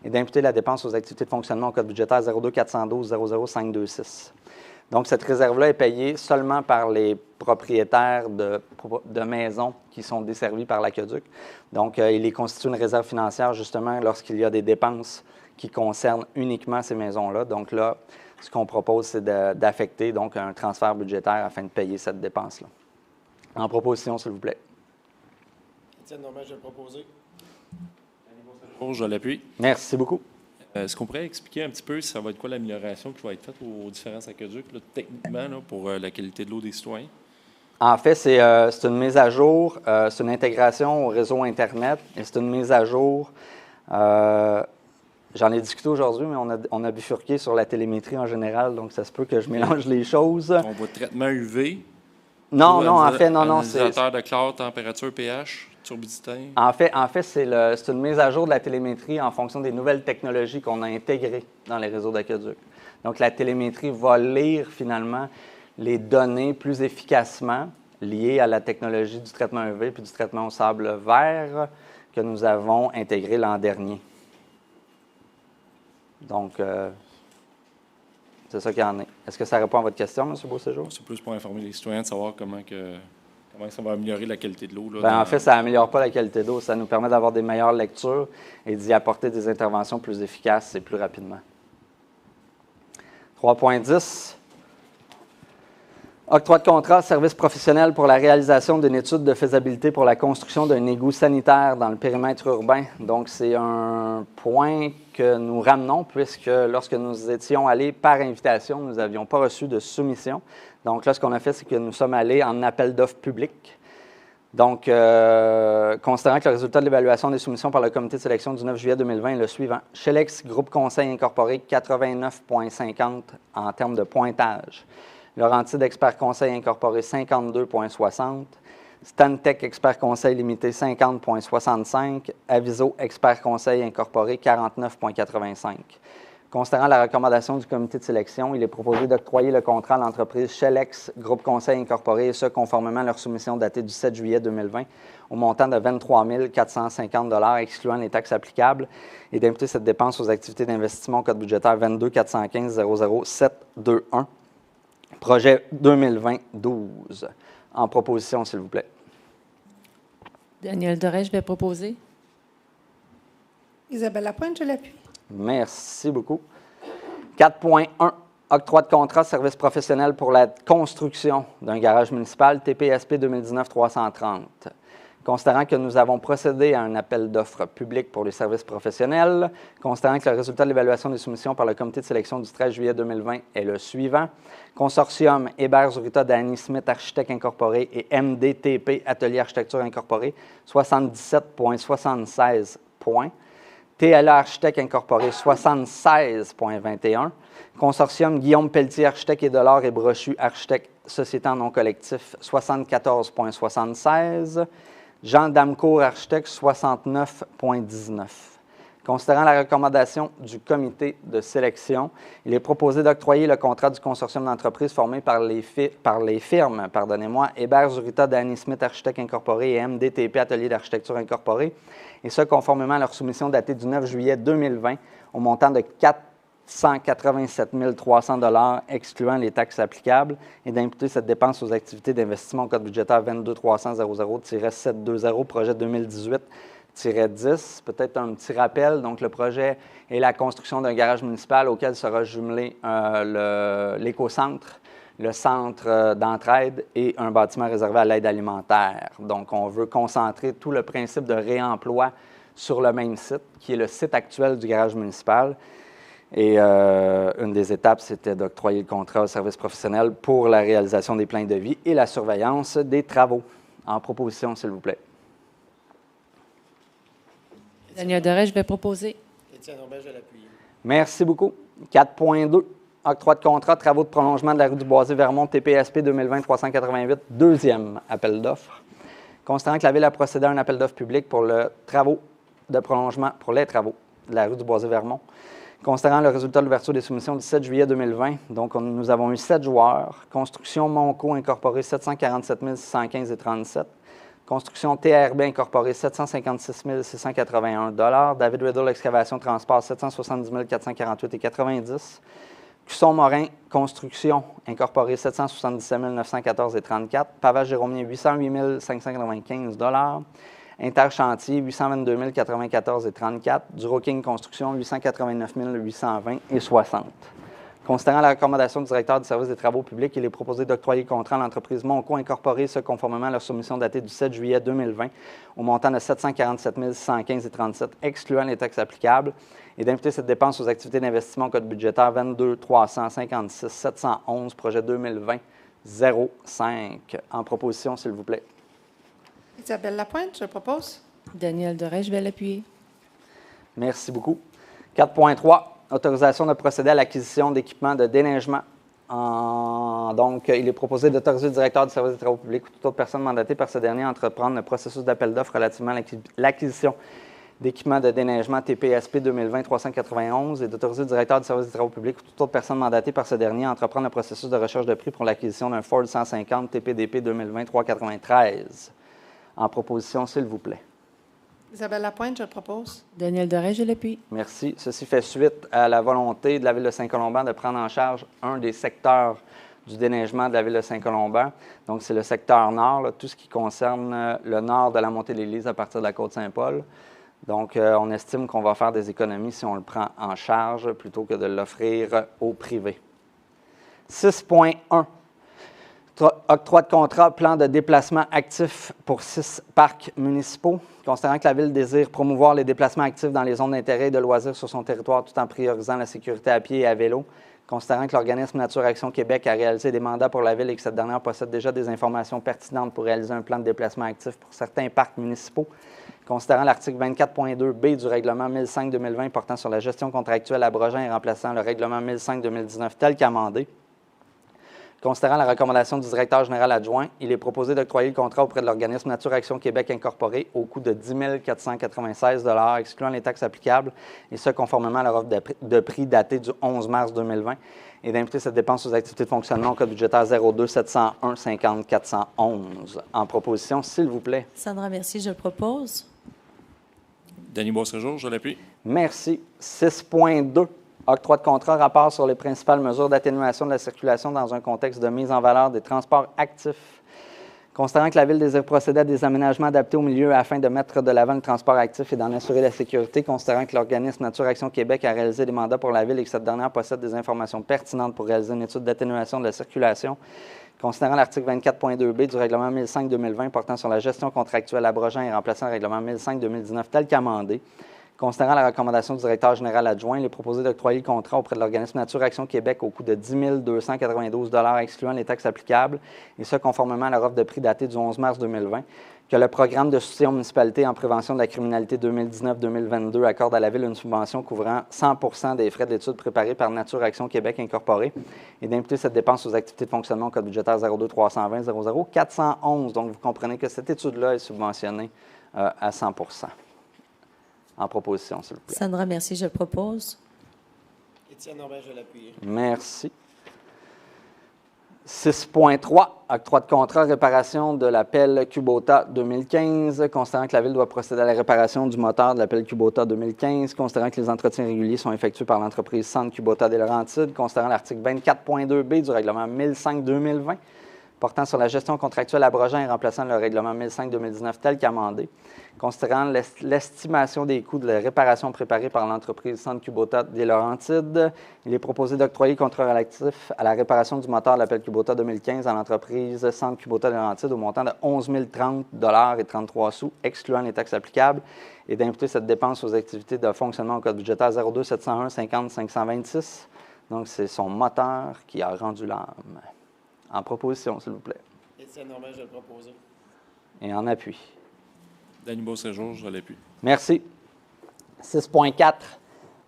et d'imputer la dépense aux activités de fonctionnement au code budgétaire 02 412 00 526. Donc, cette réserve-là est payée seulement par les propriétaires de maisons qui sont desservis par l'aqueduc. Donc, il est constitué une réserve financière, justement, lorsqu'il y a des dépenses qui concernent uniquement ces maisons-là. Donc là, ce qu'on propose, c'est d'affecter donc un transfert budgétaire afin de payer cette dépense-là. En proposition, s'il vous plaît. Étienne Normand, je vais le proposer. Je l'appuie. Merci beaucoup. Est-ce qu'on pourrait expliquer un petit peu ça va être quoi l'amélioration qui va être faite aux différents aqueducs, là, techniquement, là, pour la qualité de l'eau des citoyens? En fait, c'est une mise à jour, c'est une intégration au réseau Internet et c'est une mise à jour. J'en ai discuté aujourd'hui, mais on a bifurqué sur la télémétrie en général, donc ça se peut que je mélange les choses. On voit traitement UV? Non, en fait, non. Analysateur de chlore, température, pH, turbidité? En fait c'est une mise à jour de la télémétrie en fonction des nouvelles technologies qu'on a intégrées dans les réseaux d'aqueduc. Donc, la télémétrie va lire finalement les données plus efficacement liées à la technologie du traitement UV puis du traitement au sable vert que nous avons intégré l'an dernier. Donc, c'est ça qu'il y en est. Est-ce que ça répond à votre question, M. Beauséjour? C'est plus pour informer les citoyens de savoir comment ça va améliorer la qualité de l'eau. En fait, ça n'améliore pas la qualité d'eau. Ça nous permet d'avoir des meilleures lectures et d'y apporter des interventions plus efficaces et plus rapidement. 3.10. Octroi de contrat, service professionnel pour la réalisation d'une étude de faisabilité pour la construction d'un égout sanitaire dans le périmètre urbain. Donc, c'est un point que nous ramenons puisque lorsque nous étions allés par invitation, nous n'avions pas reçu de soumission. Donc, là, ce qu'on a fait, c'est que nous sommes allés en appel d'offres public. Donc, considérant que le résultat de l'évaluation des soumissions par le comité de sélection du 9 juillet 2020 est le suivant. Chelex Groupe Conseil Incorporé, 89,50 en termes de pointage. Laurentide Expert Conseil Incorporé, 52,60. Stantec Expert Conseil Limité, 50,65. Aviso Expert Conseil Incorporé, 49,85. Considérant la recommandation du comité de sélection, il est proposé d'octroyer le contrat à l'entreprise Chelex Groupe Conseil Incorporé, et ce, conformément à leur soumission datée du 7 juillet 2020, au montant de 23 450 $, excluant les taxes applicables, et d'imputer cette dépense aux activités d'investissement au code budgétaire 22 415 00 721. Projet 2020-12. En proposition, s'il vous plaît. Daniel Doré, je vais proposer. Isabelle Lapointe, je l'appuie. Merci beaucoup. 4.1. Octroi de contrat service professionnel pour la construction d'un garage municipal TPSP 2019-330. Considérant que nous avons procédé à un appel d'offres public pour les services professionnels, considérant que le résultat de l'évaluation des soumissions par le comité de sélection du 13 juillet 2020 est le suivant. Consortium Hébert-Zurita Danny Smith Architectes Incorporé et MDTP Atelier Architecture Incorporé, 77,76 points. TLA Architectes Incorporé, 76,21. Consortium Guillaume Pelletier Architectes et Delors et Brochu Architectes Société en nom collectif, 74,76. Jean Damcourt Architectes, 69,19. Considérant la recommandation du comité de sélection, il est proposé d'octroyer le contrat du consortium d'entreprises formé par les firmes Hébert-Zurita Danny Smith Architectes Incorporé et MDTP Atelier d'Architecture Incorporé, et ce, conformément à leur soumission datée du 9 juillet 2020, au montant de 487 300 $ excluant les taxes applicables, et d'imputer cette dépense aux activités d'investissement au code budgétaire 22-300-00-720, projet 2018-10. Peut-être un petit rappel. Donc, le projet est la construction d'un garage municipal auquel sera jumelé l'éco-centre, le centre d'entraide et un bâtiment réservé à l'aide alimentaire. Donc, on veut concentrer tout le principe de réemploi sur le même site, qui est le site actuel du garage municipal. Et une des étapes, c'était d'octroyer le contrat au service professionnel pour la réalisation des plans de vie et la surveillance des travaux. En proposition, s'il vous plaît. Daniel Doré, je vais proposer. Étienne Aubin, je vais l'appuyer. Merci beaucoup. 4.2, octroi de contrat, travaux de prolongement de la rue du Boisé-Vermont, TPSP 2020-388, deuxième appel d'offres. Considérant que la Ville a procédé à un appel d'offres public pour les travaux de la rue du Boisé-Vermont, considérant le résultat de l'ouverture des soumissions du 7 juillet 2020, donc nous avons eu 7 joueurs. Construction Monco Incorporé, 747 615,37. Construction TRB Incorporé, 756 681 $. David Riddle Excavation Transport, 770 448,90. Cusson Morin Construction Incorporé, 777 914,34. Pavage Jérômien, 808 595 $. Interchantier, 822 094,34. Duro King Construction, 889 820,60. Considérant la recommandation du directeur du service des travaux publics, il est proposé d'octroyer le contrat à l'entreprise Monco Incorporé, ce conformément à leur soumission datée du 7 juillet 2020, au montant de 747 615,37, excluant les taxes applicables, et d'imputer cette dépense aux activités d'investissement au code budgétaire 22 356 711, projet 2020-05. En proposition, s'il vous plaît. Isabelle Lapointe, je propose. Daniel Doré, je vais l'appuyer. Merci beaucoup. 4.3, autorisation de procéder à l'acquisition d'équipements de déneigement. Donc, il est proposé d'autoriser le directeur du service des travaux publics ou toute autre personne mandatée par ce dernier à entreprendre le processus d'appel d'offres relativement à l'acquisition d'équipements de déneigement TPSP 2020-391 et d'autoriser le directeur du service des travaux publics ou toute autre personne mandatée par ce dernier à entreprendre le processus de recherche de prix pour l'acquisition d'un Ford 150 TPDP 2020-393. En proposition, s'il vous plaît. Isabelle Lapointe, je propose. Daniel Doré, je l'appuie. Merci. Ceci fait suite à la volonté de la Ville de Saint-Colomban de prendre en charge un des secteurs du déneigement de la Ville de Saint-Colomban. Donc, c'est le secteur nord, là, tout ce qui concerne le nord de la montée de l'Église à partir de la Côte-Saint-Paul. Donc, on estime qu'on va faire des économies si on le prend en charge plutôt que de l'offrir au privé. 6.1. Octroi de contrat, plan de déplacement actif pour 6 parcs municipaux. Considérant que la Ville désire promouvoir les déplacements actifs dans les zones d'intérêt et de loisirs sur son territoire tout en priorisant la sécurité à pied et à vélo, considérant que l'organisme Nature Action Québec a réalisé des mandats pour la Ville et que cette dernière possède déjà des informations pertinentes pour réaliser un plan de déplacement actif pour certains parcs municipaux, considérant l'article 24.2b du règlement 1005-2020 portant sur la gestion contractuelle abrogeant et remplaçant le règlement 1005-2019 tel qu'amendé, considérant la recommandation du directeur général adjoint, il est proposé d'octroyer le contrat auprès de l'organisme Nature Action Québec Incorporé au coût de 10 496 $, excluant les taxes applicables, et ce, conformément à leur offre de prix datée du 11 mars 2020, et d'imputer cette dépense aux activités de fonctionnement au code budgétaire 02 701 50 411. En proposition, s'il vous plaît. Sandra Mercier, je le propose. Denis Beauséjour, je l'appuie. Merci. 6.2. Octroi de contrat, rapport sur les principales mesures d'atténuation de la circulation dans un contexte de mise en valeur des transports actifs. Considérant que la Ville désire procéder à des aménagements adaptés au milieu afin de mettre de l'avant le transport actif et d'en assurer la sécurité, considérant que l'organisme Nature Action Québec a réalisé des mandats pour la Ville et que cette dernière possède des informations pertinentes pour réaliser une étude d'atténuation de la circulation, Considérant l'article 24.2b du règlement 1005-2020 portant sur la gestion contractuelle abrogeant et remplaçant le règlement 1005-2019 tel qu'amendé, considérant la recommandation du directeur général adjoint, il est proposé d'octroyer le contrat auprès de l'organisme Nature Action Québec au coût de 10 292 $ excluant les taxes applicables, et ce, conformément à leur offre de prix datée du 11 mars 2020, que le programme de soutien aux municipalités en prévention de la criminalité 2019-2022 accorde à la Ville une subvention couvrant 100 % des frais de l'étude préparée par Nature Action Québec Incorporée et d'imputer cette dépense aux activités de fonctionnement au code budgétaire 02 320 00 411. Donc, vous comprenez que cette étude-là est subventionnée à 100 % En proposition, s'il vous plaît. Sandra Mercier, je le propose. Étienne Aubin, je l'appuie. Merci. 6.3, octroi de contrat, réparation de l'appel Kubota 2015. Considérant que la Ville doit procéder à la réparation du moteur de l'appel Kubota 2015, considérant que les entretiens réguliers sont effectués par l'entreprise Centre Kubota des Laurentides, considérant l'article 24.2b du règlement 1005-2020 portant sur la gestion contractuelle abrogeant et remplaçant le règlement 1005-2019 tel qu'amendé, considérant l'estimation des coûts de la réparation préparée par l'entreprise Centre Kubota des Laurentides, il est proposé d'octroyer contrat relatif à la réparation du moteur de l'appel Kubota 2015 à l'entreprise Centre Kubota des Laurentides au montant de 11 030 $ et 33 sous, excluant les taxes applicables, et d'imputer cette dépense aux activités de fonctionnement au code budgétaire 02 701 50 526. Donc, c'est son moteur qui a rendu l'âme. En proposition, s'il vous plaît. Étienne Aubin, je le propose. Et en appui. Danny Beauséjour, je l'appuie. Merci. 6.4,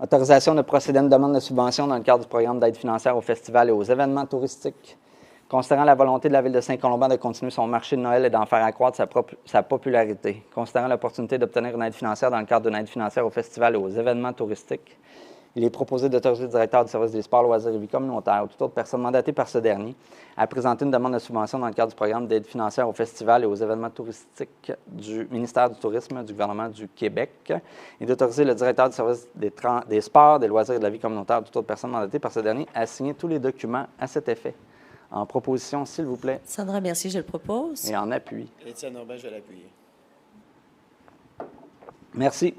autorisation de procéder à une demande de subvention dans le cadre du programme d'aide financière aux festivals et aux événements touristiques. Considérant la volonté de la Ville de Saint-Colomban de continuer son marché de Noël et d'en faire accroître sa popularité. Considérant l'opportunité d'obtenir une aide financière dans le cadre d'une aide financière aux festivals et aux événements touristiques. Il est proposé d'autoriser le directeur du service des sports, loisirs et vie communautaire ou toute autre personne mandatée par ce dernier à présenter une demande de subvention dans le cadre du programme d'aide financière aux festivals et aux événements touristiques du ministère du Tourisme du gouvernement du Québec et d'autoriser le directeur du service des sports, des loisirs et de la vie communautaire ou toute autre personne mandatée par ce dernier à signer tous les documents à cet effet. En proposition, s'il vous plaît. Sandra Mercier, je le propose. Et en appui. Étienne Aubin, je l'appuie. Merci.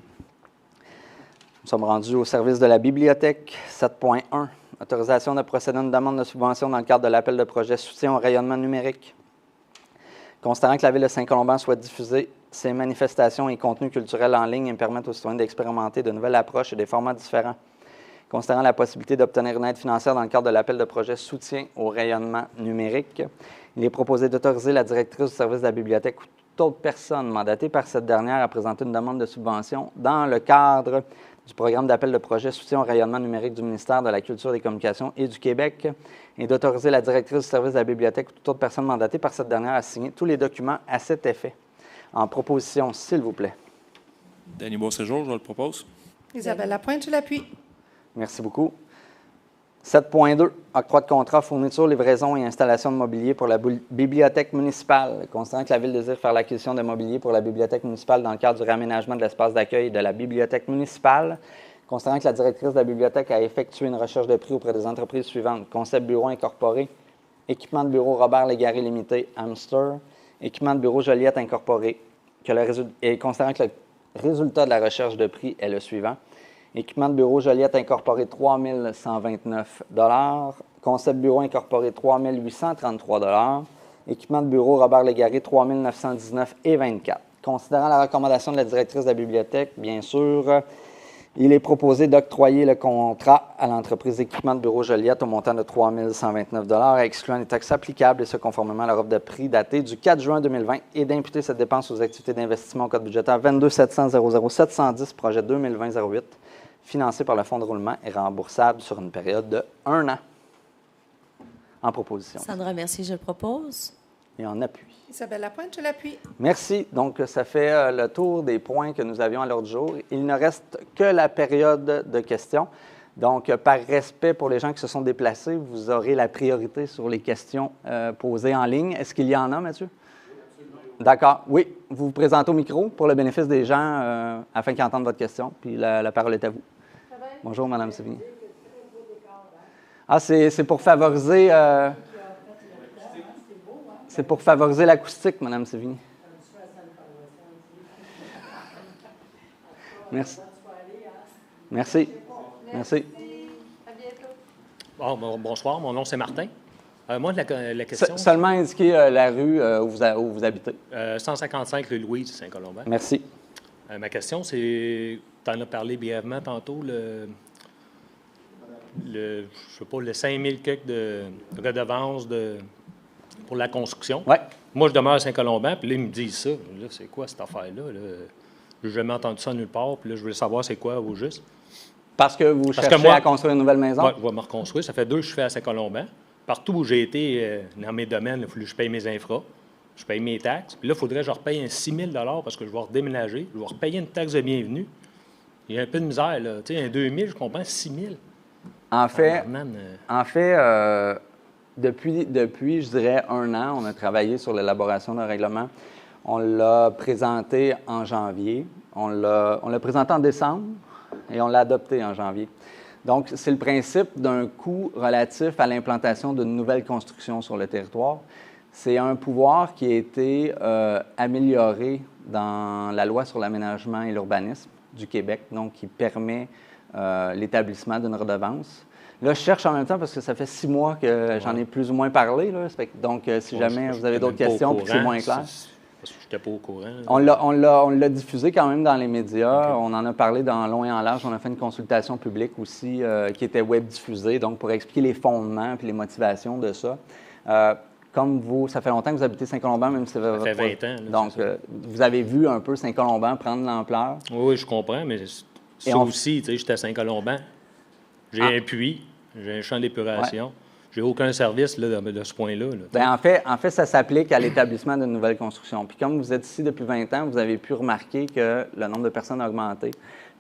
Nous sommes rendus au service de la bibliothèque. 7.1. Autorisation de procéder à une demande de subvention dans le cadre de l'appel de projet soutien au rayonnement numérique. Considérant que la Ville de Saint-Colomban souhaite diffuser ses manifestations et contenus culturels en ligne et permettre aux citoyens d'expérimenter de nouvelles approches et des formats différents. Considérant la possibilité d'obtenir une aide financière dans le cadre de l'appel de projet soutien au rayonnement numérique, il est proposé d'autoriser la directrice du service de la bibliothèque ou toute autre personne mandatée par cette dernière à présenter une demande de subvention dans le cadre du programme d'appel de projet soutien au rayonnement numérique du ministère de la Culture, des Communications et du Québec et d'autoriser la directrice du service de la bibliothèque ou toute autre personne mandatée par cette dernière à signer tous les documents à cet effet. En proposition, s'il vous plaît. Danny Beauséjour, je le propose. Isabelle Lapointe, je l'appuie. Merci beaucoup. 7.2, octroi de contrat, fourniture, livraison et installation de mobilier pour la bibliothèque municipale. Considérant que la Ville désire faire l'acquisition de mobilier pour la bibliothèque municipale dans le cadre du réaménagement de l'espace d'accueil de la bibliothèque municipale, considérant que la directrice de la bibliothèque a effectué une recherche de prix auprès des entreprises suivantes. Concept Bureau Incorporé, Équipement de bureau Robert Légaré Limité, Amster, Équipement de bureau Joliette Incorporé, et considérant que le résultat de la recherche de prix est le suivant. Équipement de bureau Joliette Incorporé, 3 129 $. Concept Bureau Incorporé, 3 833 $. Équipement de bureau Robert Légaré, 3 919,24 $. Considérant la recommandation de la directrice de la bibliothèque, bien sûr, il est proposé d'octroyer le contrat à l'entreprise d'équipement de bureau Joliette au montant de 3 129 $, excluant les taxes applicables et ce conformément à leur offre de prix datée du 4 juin 2020 et d'imputer cette dépense aux activités d'investissement au code budgétaire 22 700 00 710 projet 2020-08, financé par le fonds de roulement et remboursable sur une période de 1 an. En proposition. Sandra Mercier, je le propose. Et en appui. Isabelle Lapointe, je l'appuie. Merci. Donc, ça fait le tour des points que nous avions à l'ordre du jour. Il ne reste que la période de questions. Donc, par respect pour les gens qui se sont déplacés, vous aurez la priorité sur les questions posées en ligne. Est-ce qu'il y en a, Mathieu? Oui, absolument. D'accord. Oui, vous vous présentez au micro pour le bénéfice des gens afin qu'ils entendent votre question. Puis la parole est à vous. Bonjour, Mme Sévigny. Ah, c'est pour favoriser... C'est pour favoriser l'acoustique, Mme Sévigny. Merci. Merci. Merci. Bonsoir, mon nom c'est Martin. Moi, la question... Seulement indiquer la rue où vous habitez. 155 rue Louise, Saint-Colomban. Merci. Ma question, c'est... Tu en as parlé brièvement tantôt, je sais pas, le 5 000 quelques de redevance pour la construction. Oui. Moi, je demeure à Saint-Colomban, puis là, ils me disent ça. Là, c'est quoi cette affaire-là? Là? Je n'ai jamais entendu ça nulle part, puis là, je voulais savoir c'est quoi au juste. Parce que vous cherchez à construire une nouvelle maison? Oui, je vais me reconstruire. Ça fait 2 que je fais à Saint-Colomban. Partout où j'ai été dans mes domaines, il faut que je paye mes infras, je paye mes taxes. Puis là, il faudrait que je repaye un 6 000 parce que je vais redéménager. Je vais repayer une taxe de bienvenue. Il y a un peu de misère, là. Tu sais, un 2 000, je comprends, 6 000. En fait, depuis, je dirais, 1 an, on a travaillé sur l'élaboration d'un règlement. On l'a présenté en janvier. On l'a présenté en décembre et on l'a adopté en janvier. Donc, c'est le principe d'un coût relatif à l'implantation d'une nouvelle construction sur le territoire. C'est un pouvoir qui a été amélioré dans la loi sur l'aménagement et l'urbanisme du Québec, donc qui permet l'établissement d'une redevance. Là, je cherche en même temps parce que ça fait 6 mois que j'en ai plus ou moins parlé. Là. Donc, si jamais vous avez d'autres questions et que c'est moins clair. Parce que je n'étais pas au courant. On l'a diffusé quand même dans les médias. Okay. On en a parlé dans long et en large. On a fait une consultation publique aussi qui était web diffusée, donc pour expliquer les fondements et les motivations de ça. Comme vous, ça fait longtemps que vous habitez Saint-Colomban, même si ça fait 20 ans. Là, donc, vous avez vu un peu Saint-Colomban prendre l'ampleur. Oui, je comprends, mais ça aussi, tu sais, j'étais à Saint-Colomban. J'ai un puits, j'ai un champ d'épuration. Ouais. J'ai aucun service là, de ce point-là. Bien, en fait, ça s'applique à l'établissement d'une nouvelle construction. Puis comme vous êtes ici depuis 20 ans, vous avez pu remarquer que le nombre de personnes a augmenté,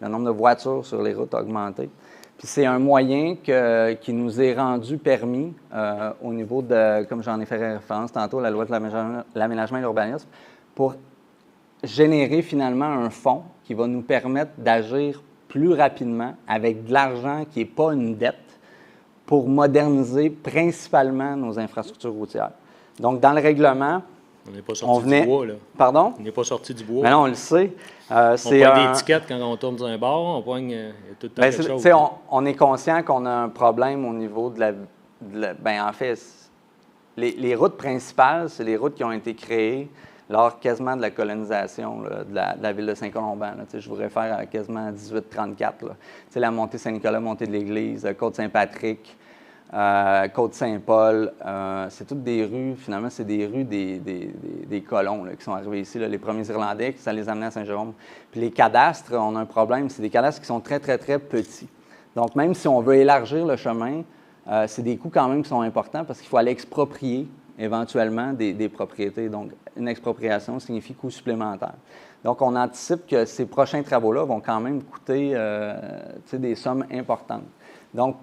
le nombre de voitures sur les routes a augmenté. Puis c'est un moyen qui nous est rendu permis au niveau de, comme j'en ai fait référence tantôt, la loi de l'aménagement et l'urbanisme, pour générer finalement un fonds qui va nous permettre d'agir plus rapidement avec de l'argent qui n'est pas une dette, pour moderniser principalement nos infrastructures routières. Donc, dans le règlement, on n'est pas sorti du bois, là. Pardon? On n'est pas sorti du bois. Mais non, on le sait. On pogne des étiquettes quand on tourne dans un bar, on pogne tout le temps quelque chose. On est conscient qu'on a un problème au niveau de en fait, les routes principales, c'est les routes qui ont été créées lors quasiment de la colonisation là, de la ville de Saint-Colomban. Je vous réfère à quasiment 1834. La montée Saint-Nicolas, montée de l'Église, Côte-Saint-Patrick, Côte-Saint-Paul. C'est toutes des rues, finalement, c'est des rues des colons là, qui sont arrivés ici, là, les premiers Irlandais, ça les amenait à Saint-Jérôme. Puis les cadastres, on a un problème, c'est des cadastres qui sont très, très, très petits. Donc, même si on veut élargir le chemin, c'est des coûts quand même qui sont importants parce qu'il faut aller exproprier éventuellement des propriétés. Donc, une expropriation signifie coût supplémentaire. Donc, on anticipe que ces prochains travaux-là vont quand même coûter des sommes importantes. Donc,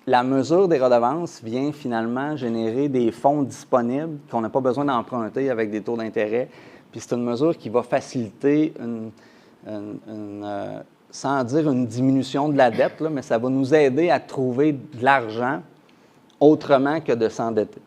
la mesure des redevances vient finalement générer des fonds disponibles qu'on n'a pas besoin d'emprunter avec des taux d'intérêt. Puis, c'est une mesure qui va faciliter sans dire une diminution de la dette, là, mais ça va nous aider à trouver de l'argent autrement que de s'endetter.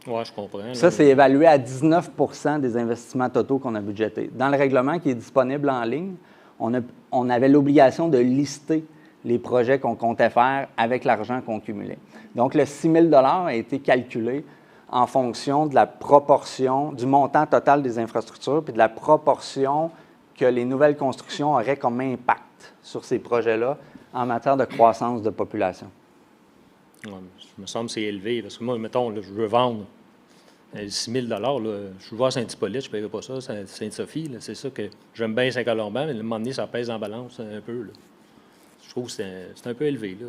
Oui, je comprends. Ça, c'est évalué à 19 % des investissements totaux qu'on a budgétés. Dans le règlement qui est disponible en ligne, on avait l'obligation de lister les projets qu'on comptait faire avec l'argent qu'on cumulait. Donc, le 6 000 a été calculé en fonction de la proportion, du montant total des infrastructures puis de la proportion que les nouvelles constructions auraient comme impact sur ces projets-là en matière de croissance de population. Ouais, ça me semble que c'est élevé. Parce que moi, mettons, là, je veux vendre 6 000 là, je vais voir Saint-Hippolyte, je ne paierai pas ça. Sainte-Sophie, là, c'est ça que j'aime bien Saint-Colomban, mais à un moment donné, ça pèse en balance un peu. Là. Je trouve que c'est un peu élevé. Il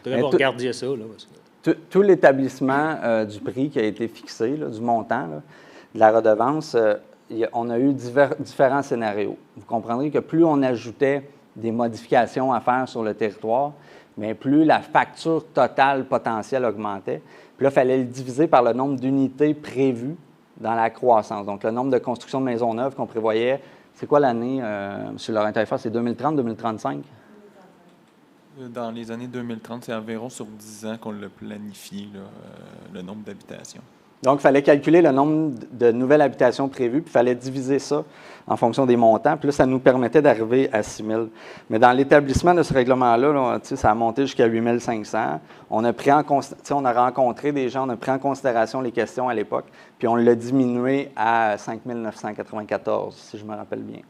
faudrait que vous regardiez ça. Là, tout l'établissement du prix qui a été fixé, là, du montant là, de la redevance, on a eu différents scénarios. Vous comprendrez que plus on ajoutait des modifications à faire sur le territoire, mais plus la facture totale potentielle augmentait. Puis là, il fallait le diviser par le nombre d'unités prévues dans la croissance. Donc, le nombre de constructions de maisons neuves qu'on prévoyait, c'est quoi l'année, M. Laurent-Taillefer? C'est 2030, 2035? Dans les années 2030, c'est environ sur 10 ans qu'on l'a planifié, là, le nombre d'habitations. Donc, il fallait calculer le nombre de nouvelles habitations prévues, puis il fallait diviser ça en fonction des montants. Puis là, ça nous permettait d'arriver à 6 000. Mais dans l'établissement de ce règlement-là, là, ça a monté jusqu'à 8 500. On a rencontré des gens, on a pris en considération les questions à l'époque, puis on l'a diminué à 5 994, si je me rappelle bien.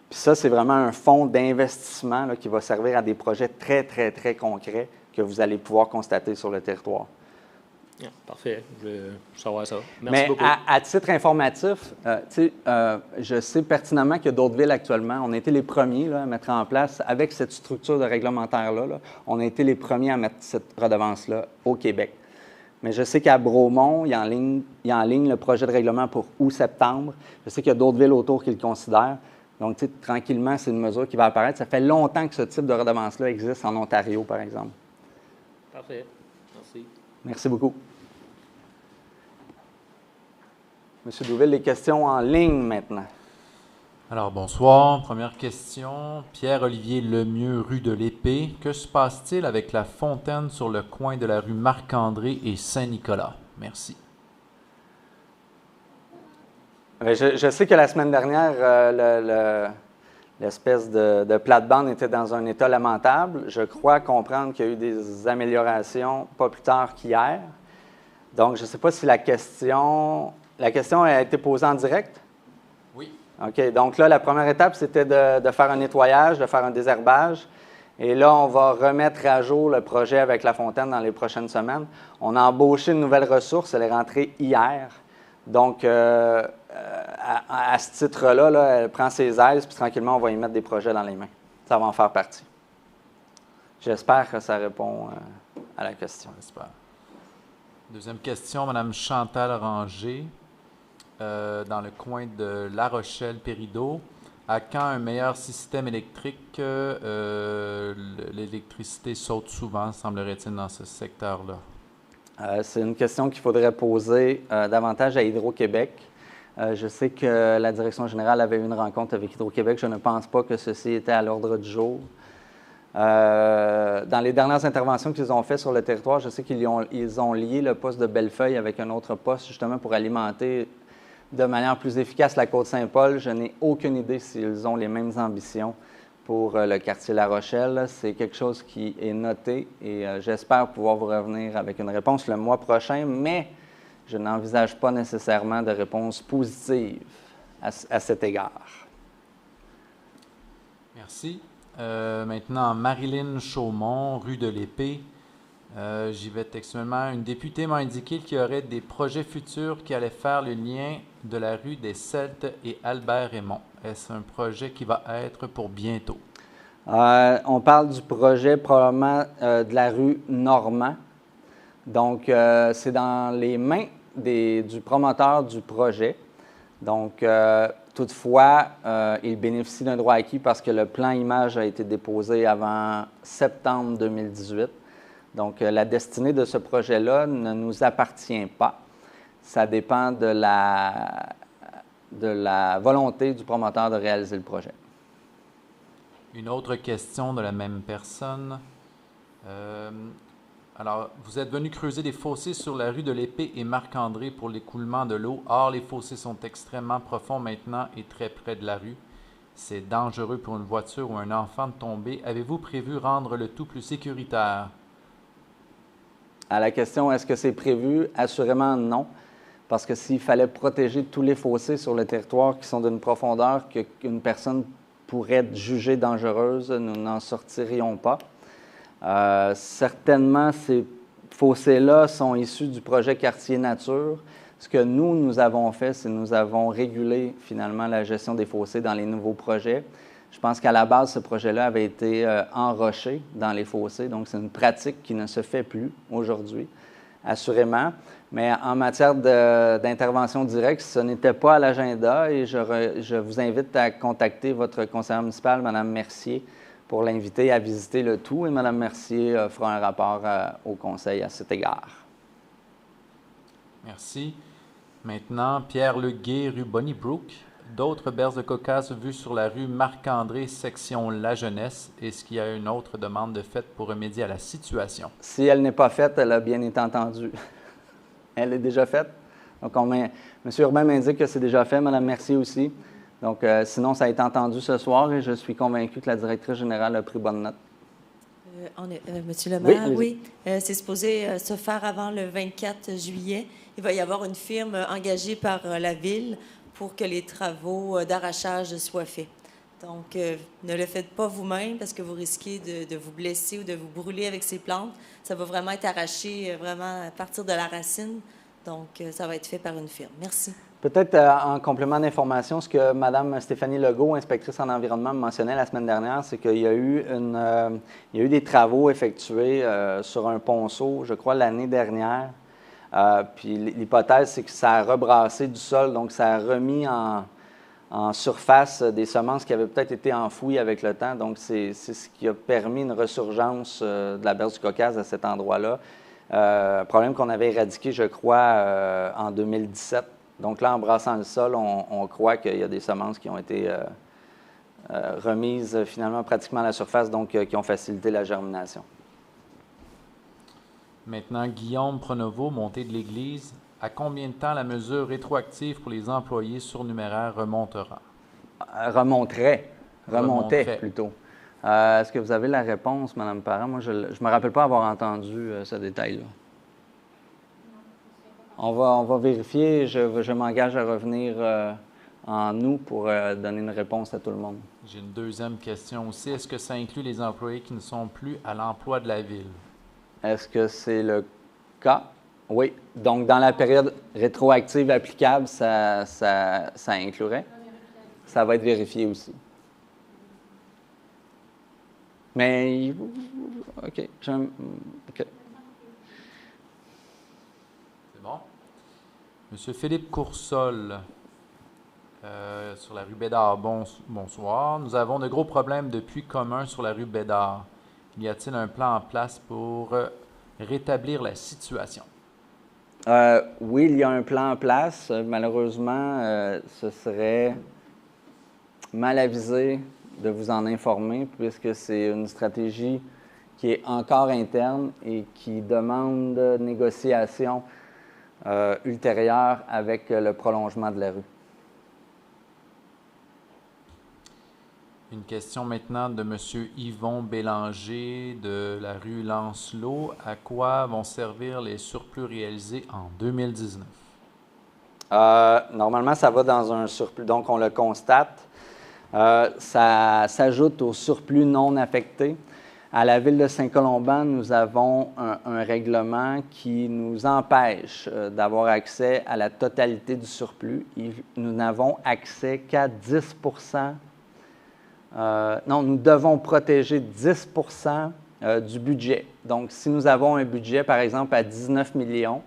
Puis ça, c'est vraiment un fonds d'investissement là, qui va servir à des projets très, très, très concrets que vous allez pouvoir constater sur le territoire. Ah, parfait. Je veux savoir ça. Merci Mais beaucoup. à titre informatif, je sais pertinemment qu'il y a d'autres villes actuellement. On a été les premiers là, à mettre en place, avec cette structure de réglementaire-là, là, on a été les premiers à mettre cette redevance-là au Québec. Mais je sais qu'à Bromont, il y a en ligne le projet de règlement pour août-septembre. Je sais qu'il y a d'autres villes autour qui le considèrent. Donc, tranquillement, c'est une mesure qui va apparaître. Ça fait longtemps que ce type de redevance-là existe en Ontario, par exemple. Parfait. Merci. Merci beaucoup. Monsieur Douville, les questions en ligne maintenant. Alors, bonsoir. Première question. Pierre-Olivier Lemieux, rue de l'Épée. Que se passe-t-il avec la fontaine sur le coin de la rue Marc-André et Saint-Nicolas? Merci. Je sais que la semaine dernière, l'espèce de plate-bande était dans un état lamentable. Je crois comprendre qu'il y a eu des améliorations pas plus tard qu'hier. Donc, je ne sais pas si la question a été posée en direct? Oui. OK. Donc là, la première étape, c'était de faire un nettoyage, de faire un désherbage. Et là, on va remettre à jour le projet avec la fontaine dans les prochaines semaines. On a embauché une nouvelle ressource. Elle est rentrée hier. Donc, à ce titre-là, là, elle prend ses aises, puis tranquillement, on va y mettre des projets dans les mains. Ça va en faire partie. J'espère que ça répond à la question. J'espère. Deuxième question, Mme Chantal Ranger, dans le coin de La Rochelle-Pérideau. À quand un meilleur système électrique? L'électricité saute souvent, semblerait-il, dans ce secteur-là. C'est une question qu'il faudrait poser davantage à Hydro-Québec. Je sais que la direction générale avait eu une rencontre avec Hydro-Québec. Je ne pense pas que ceci était à l'ordre du jour. Dans les dernières interventions qu'ils ont faites sur le territoire, je sais qu'ils ont lié le poste de Bellefeuille avec un autre poste, justement pour alimenter de manière plus efficace la Côte-Saint-Paul. Je n'ai aucune idée s'ils ont les mêmes ambitions pour le quartier La Rochelle. C'est quelque chose qui est noté et j'espère pouvoir vous revenir avec une réponse le mois prochain, mais je n'envisage pas nécessairement de réponse positive à cet égard. Merci. Maintenant, Marilyn Chaumont, rue de l'Épée. J'y vais textuellement. Une députée m'a indiqué qu'il y aurait des projets futurs qui allaient faire le lien de la rue des Celtes et Albert-Raymond. Est-ce un projet qui va être pour bientôt? On parle du projet probablement de la rue Normand. Donc, c'est dans les mains du promoteur du projet. Donc, toutefois, il bénéficie d'un droit acquis parce que le plan image a été déposé avant septembre 2018. Donc, la destinée de ce projet-là ne nous appartient pas. Ça dépend de la volonté du promoteur de réaliser le projet. Une autre question de la même personne. Alors, vous êtes venu creuser des fossés sur la rue de l'Épée et Marc-André pour l'écoulement de l'eau. Or, les fossés sont extrêmement profonds maintenant et très près de la rue. C'est dangereux pour une voiture ou un enfant de tomber. Avez-vous prévu rendre le tout plus sécuritaire? À la question, est-ce que c'est prévu? Assurément non, parce que s'il fallait protéger tous les fossés sur le territoire qui sont d'une profondeur qu'une personne pourrait être jugée dangereuse, nous n'en sortirions pas. Certainement, ces fossés-là sont issus du projet Quartier Nature. Ce que nous avons fait, c'est que nous avons régulé finalement la gestion des fossés dans les nouveaux projets. Je pense qu'à la base, ce projet-là avait été enroché dans les fossés, donc c'est une pratique qui ne se fait plus aujourd'hui, assurément. Mais en matière d'intervention directe, ce n'était pas à l'agenda et je vous invite à contacter votre conseillère municipale, Mme Mercier, pour l'inviter à visiter le tout et Mme Mercier fera un rapport au conseil à cet égard. Merci. Maintenant, Pierre Leguet, rue Bonnybrook. D'autres berges de Caucase vues sur la rue Marc-André, section La Jeunesse. Est-ce qu'il y a une autre demande de fait pour remédier à la situation? Si elle n'est pas faite, elle a bien été entendue. Elle est déjà faite? Donc, M. Urbain m'indique que c'est déjà fait, Mme Mercier aussi. Donc, sinon, ça a été entendu ce soir et je suis convaincu que la directrice générale a pris bonne note. Monsieur le maire, oui. C'est supposé se faire avant le 24 juillet. Il va y avoir une firme engagée par la Ville pour que les travaux d'arrachage soient faits. Donc, ne le faites pas vous-même parce que vous risquez de vous blesser ou de vous brûler avec ces plantes. Ça va vraiment être arraché vraiment à partir de la racine. Donc, ça va être fait par une firme. Merci. Peut-être en complément d'information, ce que Mme Stéphanie Legault, inspectrice en environnement, mentionnait la semaine dernière, c'est qu'il y a eu des travaux effectués sur un ponceau, je crois, l'année dernière. Puis l'hypothèse, c'est que ça a rebrassé du sol, donc ça a remis en surface des semences qui avaient peut-être été enfouies avec le temps. Donc, c'est ce qui a permis une resurgence de la berge du Caucase à cet endroit-là. Problème qu'on avait éradiqué, je crois, en 2017. Donc là, en brassant le sol, on croit qu'il y a des semences qui ont été remises finalement pratiquement à la surface, donc qui ont facilité la germination. Maintenant, Guillaume Pronovo, Montée de l'Église. À combien de temps la mesure rétroactive pour les employés surnuméraires remontera? Remonterait plutôt. Est-ce que vous avez la réponse, Mme Parent? Moi, je ne me rappelle pas avoir entendu ce détail-là. On va vérifier. Je m'engage à revenir en août pour donner une réponse à tout le monde. J'ai une deuxième question aussi. Est-ce que ça inclut les employés qui ne sont plus à l'emploi de la Ville? Est-ce que c'est le cas? Oui. Donc, dans la période rétroactive applicable, ça inclurait. Ça va être vérifié aussi. Mais, OK. OK. C'est bon. Monsieur Philippe Coursol, sur la rue Bédard. Bonsoir. Nous avons de gros problèmes de puits communs sur la rue Bédard. Y a-t-il un plan en place pour rétablir la situation? Oui, il y a un plan en place. Malheureusement, ce serait mal avisé de vous en informer puisque c'est une stratégie qui est encore interne et qui demande négociation ultérieure avec le prolongement de la rue. Une question maintenant de M. Yvon Bélanger de la rue Lancelot. À quoi vont servir les surplus réalisés en 2019? Normalement, ça va dans un surplus. Donc, on le constate. Ça s'ajoute au surplus non affecté. À la Ville de Saint-Colomban, nous avons un règlement qui nous empêche d'avoir accès à la totalité du surplus. Nous n'avons accès qu'à 10 non, nous devons protéger 10 du budget. Donc, si nous avons un budget, par exemple, à 19 millions,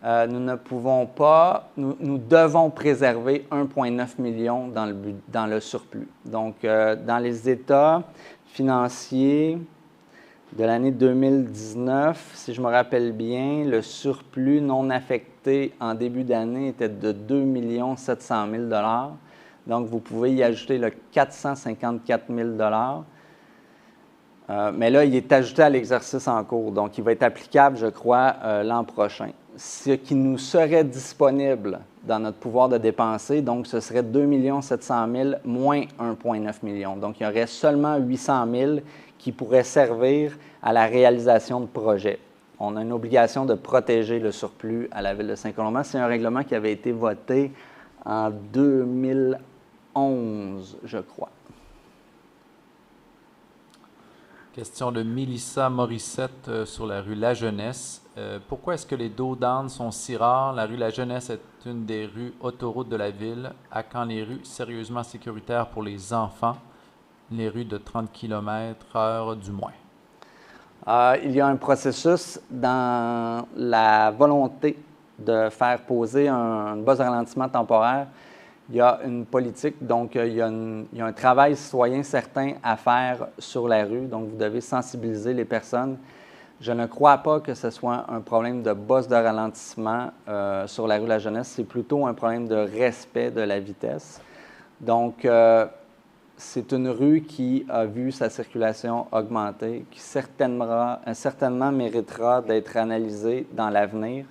nous ne pouvons pas, nous devons préserver 1,9 million dans le surplus. Donc, dans les états financiers de l'année 2019, si je me rappelle bien, le surplus non affecté en début d'année était de 2 700 000 $. Donc, vous pouvez y ajouter le 454 000 $. Mais là, il est ajouté à l'exercice en cours. Donc, il va être applicable, je crois, l'an prochain. Ce qui nous serait disponible dans notre pouvoir de dépenser, donc, ce serait 2 700 000 moins 1,9 million. Donc, il y aurait seulement 800 000 qui pourraient servir à la réalisation de projets. On a une obligation de protéger le surplus à la Ville de Saint-Colomban. C'est un règlement qui avait été voté en 2011, je crois. Question de Mélissa Morissette sur la rue La Jeunesse. Pourquoi est-ce que les dos d'âne sont si rares? La rue La Jeunesse est une des rues autoroutes de la ville. À quand les rues sérieusement sécuritaires pour les enfants? Les rues de 30 km/h du moins. Il y a un processus dans la volonté de faire poser une base de ralentissement temporaire. Il y a une politique, donc il y a un travail citoyen certain à faire sur la rue. Donc, vous devez sensibiliser les personnes. Je ne crois pas que ce soit un problème de bosse de ralentissement sur la rue La Jeunesse. C'est plutôt un problème de respect de la vitesse. Donc, c'est une rue qui a vu sa circulation augmenter, qui certainement méritera d'être analysée dans l'avenir.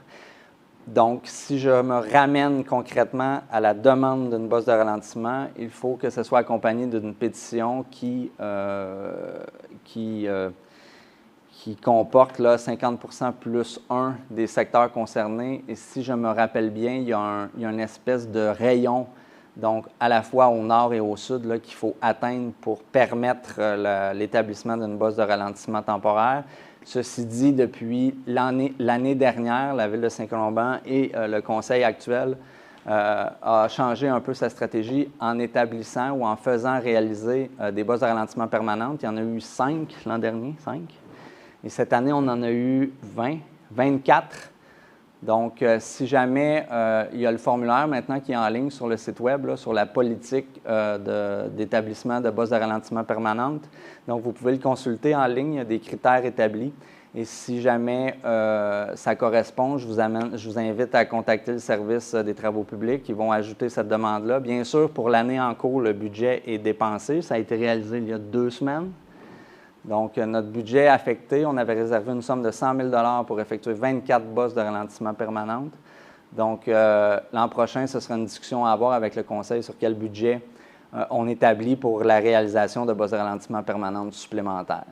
Donc, si je me ramène concrètement à la demande d'une bosse de ralentissement, il faut que ce soit accompagné d'une pétition qui comporte là, 50% plus 1 des secteurs concernés. Et si je me rappelle bien, il y a une espèce de rayon, donc à la fois au nord et au sud, là, qu'il faut atteindre pour permettre l'établissement d'une bosse de ralentissement temporaire. Ceci dit, depuis l'année dernière, la Ville de Saint-Colomban et le conseil actuel a changé un peu sa stratégie en établissant ou en faisant réaliser des bosses de ralentissement permanentes. Il y en a eu 5 l'an dernier, 5. Et cette année, on en a eu 24. Donc, si jamais il y a le formulaire maintenant qui est en ligne sur le site Web, là, sur la politique d'établissement de bosses de ralentissement permanentes. Donc, vous pouvez le consulter en ligne, il y a des critères établis. Et si jamais ça correspond, je vous invite à contacter le service des travaux publics. Ils vont ajouter cette demande-là. Bien sûr, pour l'année en cours, le budget est dépensé. Ça a été réalisé il y a 2 semaines. Donc, notre budget affecté, on avait réservé une somme de 100 000 $ pour effectuer 24 bosses de ralentissement permanentes. Donc, l'an prochain, ce sera une discussion à avoir avec le Conseil sur quel budget on établit pour la réalisation de bosses de ralentissement permanentes supplémentaires.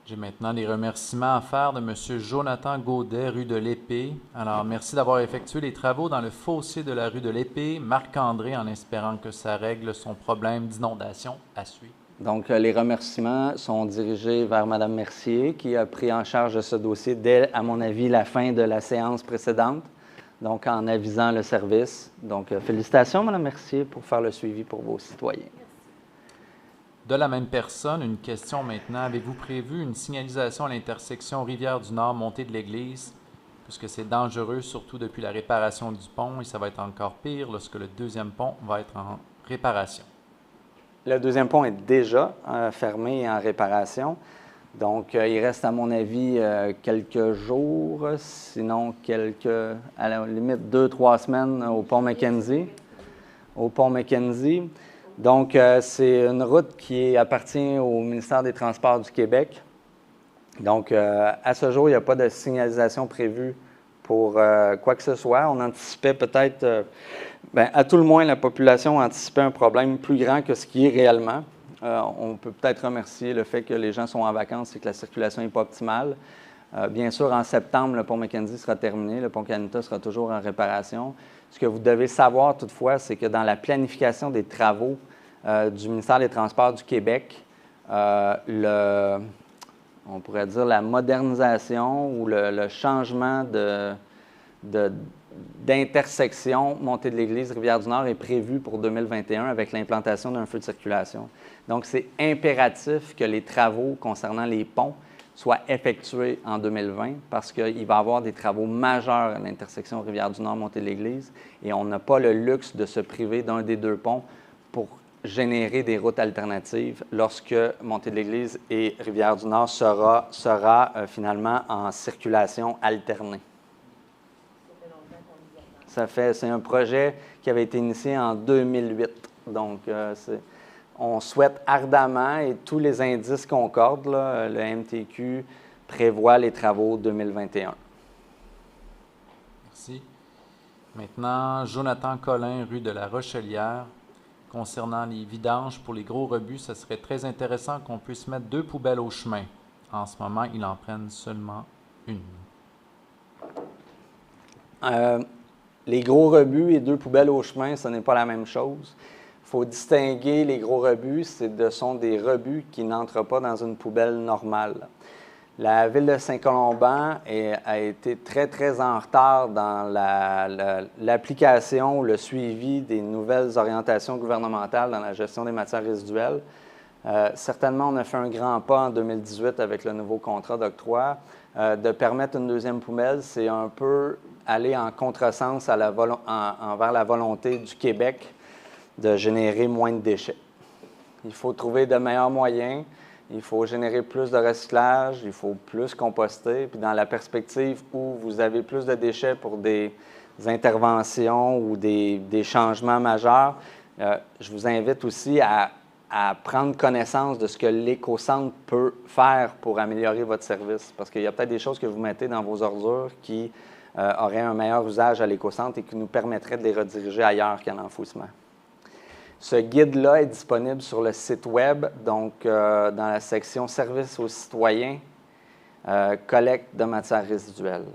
J'ai maintenant les remerciements à faire de M. Jonathan Gaudet, rue de l'Épée. Alors, merci d'avoir effectué les travaux dans le fossé de la rue de l'Épée. Marc-André, en espérant que ça règle son problème d'inondation à suivre. Donc, les remerciements sont dirigés vers Mme Mercier, qui a pris en charge ce dossier dès, à mon avis, la fin de la séance précédente, donc en avisant le service. Donc, félicitations, Mme Mercier, pour faire le suivi pour vos citoyens. De la même personne, une question maintenant. Avez-vous prévu une signalisation à l'intersection Rivière-du-Nord, montée de l'église, puisque c'est dangereux, surtout depuis la réparation du pont, et ça va être encore pire lorsque le deuxième pont va être en réparation? Le deuxième pont est déjà fermé et en réparation. Donc, il reste, à mon avis, quelques jours, sinon à la limite 2-3 semaines au pont Mackenzie. Donc, c'est une route qui appartient au ministère des Transports du Québec. Donc, à ce jour, il n'y a pas de signalisation prévue pour quoi que ce soit. On anticipait peut-être, à tout le moins, la population anticipait un problème plus grand que ce qui est réellement. On peut peut-être remercier le fait que les gens sont en vacances et que la circulation n'est pas optimale. Bien sûr, en septembre, le pont Mackenzie sera terminé, le pont Canada sera toujours en réparation. Ce que vous devez savoir toutefois, c'est que dans la planification des travaux du ministère des Transports du Québec, on pourrait dire la modernisation ou le changement d'intersection montée de l'église Rivière-du-Nord est prévu pour 2021 avec l'implantation d'un feu de circulation. Donc, c'est impératif que les travaux concernant les ponts soient effectués en 2020 parce qu'il va y avoir des travaux majeurs à l'intersection Rivière-du-Nord, montée de l'église, et on n'a pas le luxe de se priver d'un des 2 ponts pour générer des routes alternatives lorsque Montée de l'Église et Rivière-du-Nord sera finalement en circulation alternée. C'est un projet qui avait été initié en 2008. Donc, on souhaite ardemment, et tous les indices concordent, là, le MTQ prévoit les travaux 2021. Merci. Maintenant, Jonathan Collin, rue de la Rochelière. Concernant les vidanges pour les gros rebus, ce serait très intéressant qu'on puisse mettre 2 poubelles au chemin. En ce moment, ils en prennent seulement une. Les gros rebus et 2 poubelles au chemin, ce n'est pas la même chose. Il faut distinguer les gros rebus. Ce sont des rebus qui n'entrent pas dans une poubelle normale. La Ville de Saint-Colomban a été très, très en retard dans l'application ou le suivi des nouvelles orientations gouvernementales dans la gestion des matières résiduelles. Certainement, on a fait un grand pas en 2018 avec le nouveau contrat d'octroi. De permettre une deuxième poubelle, c'est un peu aller en contresens envers la volonté du Québec de générer moins de déchets. Il faut trouver de meilleurs moyens. Il faut générer plus de recyclage, il faut plus composter. Puis dans la perspective où vous avez plus de déchets pour des interventions ou des changements majeurs, je vous invite aussi à à prendre connaissance de ce que l'éco-centre peut faire pour améliorer votre service. Parce qu'il y a peut-être des choses que vous mettez dans vos ordures qui auraient un meilleur usage à l'éco-centre et qui nous permettraient de les rediriger ailleurs qu'à l'enfouissement. Ce guide-là est disponible sur le site Web, donc dans la section « Services aux citoyens », collecte de matières résiduelles.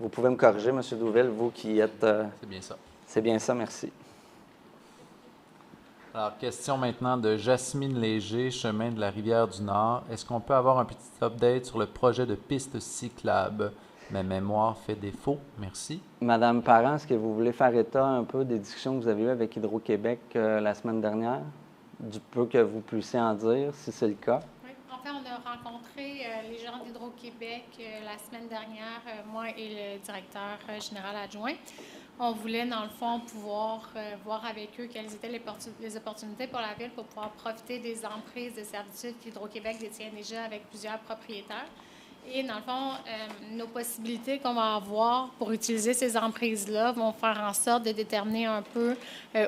Vous pouvez me corriger, M. Douville, vous qui êtes... C'est bien ça. C'est bien ça, merci. Alors, question maintenant de Jasmine Léger, chemin de la Rivière-du-Nord. Est-ce qu'on peut avoir un petit update sur le projet de piste cyclable? Ma mémoire fait défaut. Merci. Madame Parent, est-ce que vous voulez faire état un peu des discussions que vous avez eues avec Hydro-Québec la semaine dernière? Du peu que vous puissiez en dire, si c'est le cas. Oui, en fait, on a rencontré les gens d'Hydro-Québec la semaine dernière, moi et le directeur général adjoint. On voulait, dans le fond, pouvoir voir avec eux quelles étaient les opportunités pour la Ville pour pouvoir profiter des emprises de servitude qu'Hydro-Québec détient déjà avec plusieurs propriétaires. Et dans le fond, nos possibilités qu'on va avoir pour utiliser ces emprises-là vont faire en sorte de déterminer un peu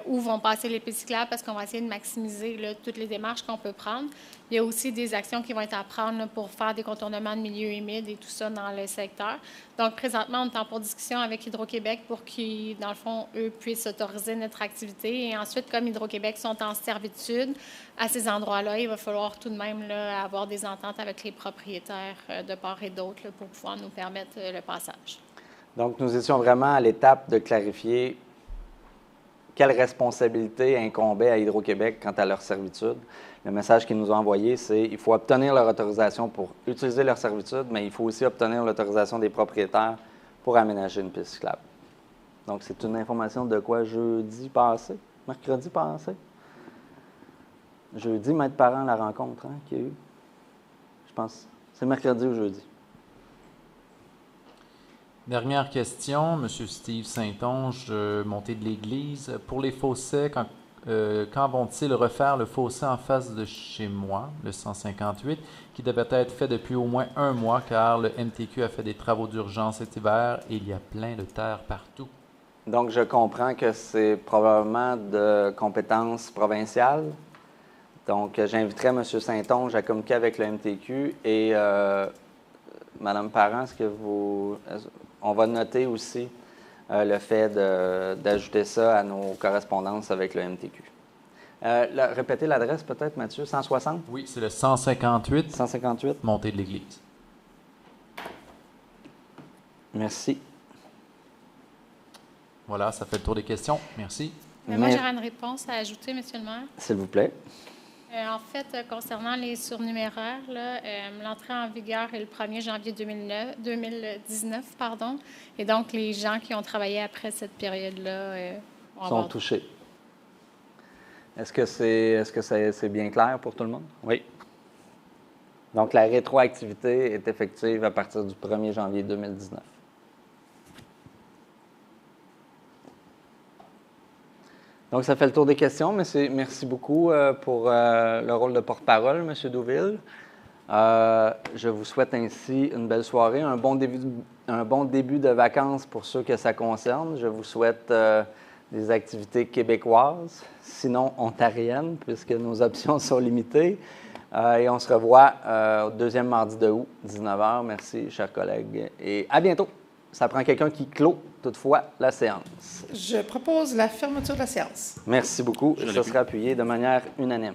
où vont passer les pistes cyclables parce qu'on va essayer de maximiser là, toutes les démarches qu'on peut prendre. Il y a aussi des actions qui vont être à prendre là, pour faire des contournements de milieux humides et tout ça dans le secteur. Donc, présentement, on est en pour discussion avec Hydro-Québec pour qu'ils, dans le fond, eux, puissent autoriser notre activité. Et ensuite, comme Hydro-Québec sont en servitude à ces endroits-là, il va falloir tout de même là, avoir des ententes avec les propriétaires de part et d'autre là, pour pouvoir nous permettre le passage. Donc, nous étions vraiment à l'étape de clarifier quelle responsabilité incombait à Hydro-Québec quant à leur servitude. Le message qu'ils nous ont envoyé, c'est qu'il faut obtenir leur autorisation pour utiliser leur servitude, mais il faut aussi obtenir l'autorisation des propriétaires pour aménager une piste cyclable. Donc, c'est une information de quoi jeudi passé, mercredi passé? Jeudi, Maître Parent, la rencontre qu'il y a eu. Je pense, c'est mercredi ou jeudi. Dernière question, M. Steve Saint-Onge, montée de l'Église. Pour les fossés, quand vont-ils refaire le fossé en face de chez moi, le 158, qui devait être fait depuis au moins un mois, car le MTQ a fait des travaux d'urgence cet hiver et il y a plein de terre partout? Donc, je comprends que c'est probablement de compétence provinciale. Donc, j'inviterai M. Saint-Onge à communiquer avec le MTQ et Mme Parent, est-ce que vous... On va noter aussi le fait d'ajouter ça à nos correspondances avec le MTQ. Répétez l'adresse peut-être, Mathieu, 160? Oui, c'est le 158. 158. Montée de l'Église. Merci. Voilà, ça fait le tour des questions. Merci. Moi, j'aurais une réponse à ajouter, M. le maire. S'il vous plaît. En fait, concernant les surnuméraires, l'entrée en vigueur est le 1er janvier 2019, et donc les gens qui ont travaillé après cette période-là sont touchés. Est-ce que c'est bien clair pour tout le monde? Oui. Donc, la rétroactivité est effective à partir du 1er janvier 2019. Donc, ça fait le tour des questions. Merci beaucoup pour le rôle de porte-parole, M. Douville. Je vous souhaite ainsi une belle soirée, un bon début de vacances pour ceux que ça concerne. Je vous souhaite des activités québécoises, sinon ontariennes, puisque nos options sont limitées. Et on se revoit au deuxième mardi de août, 19h. Merci, chers collègues, et à bientôt. Ça prend quelqu'un qui clôt, toutefois, la séance. Je propose la fermeture de la séance. Merci beaucoup. Ça sera appuyé de manière unanime.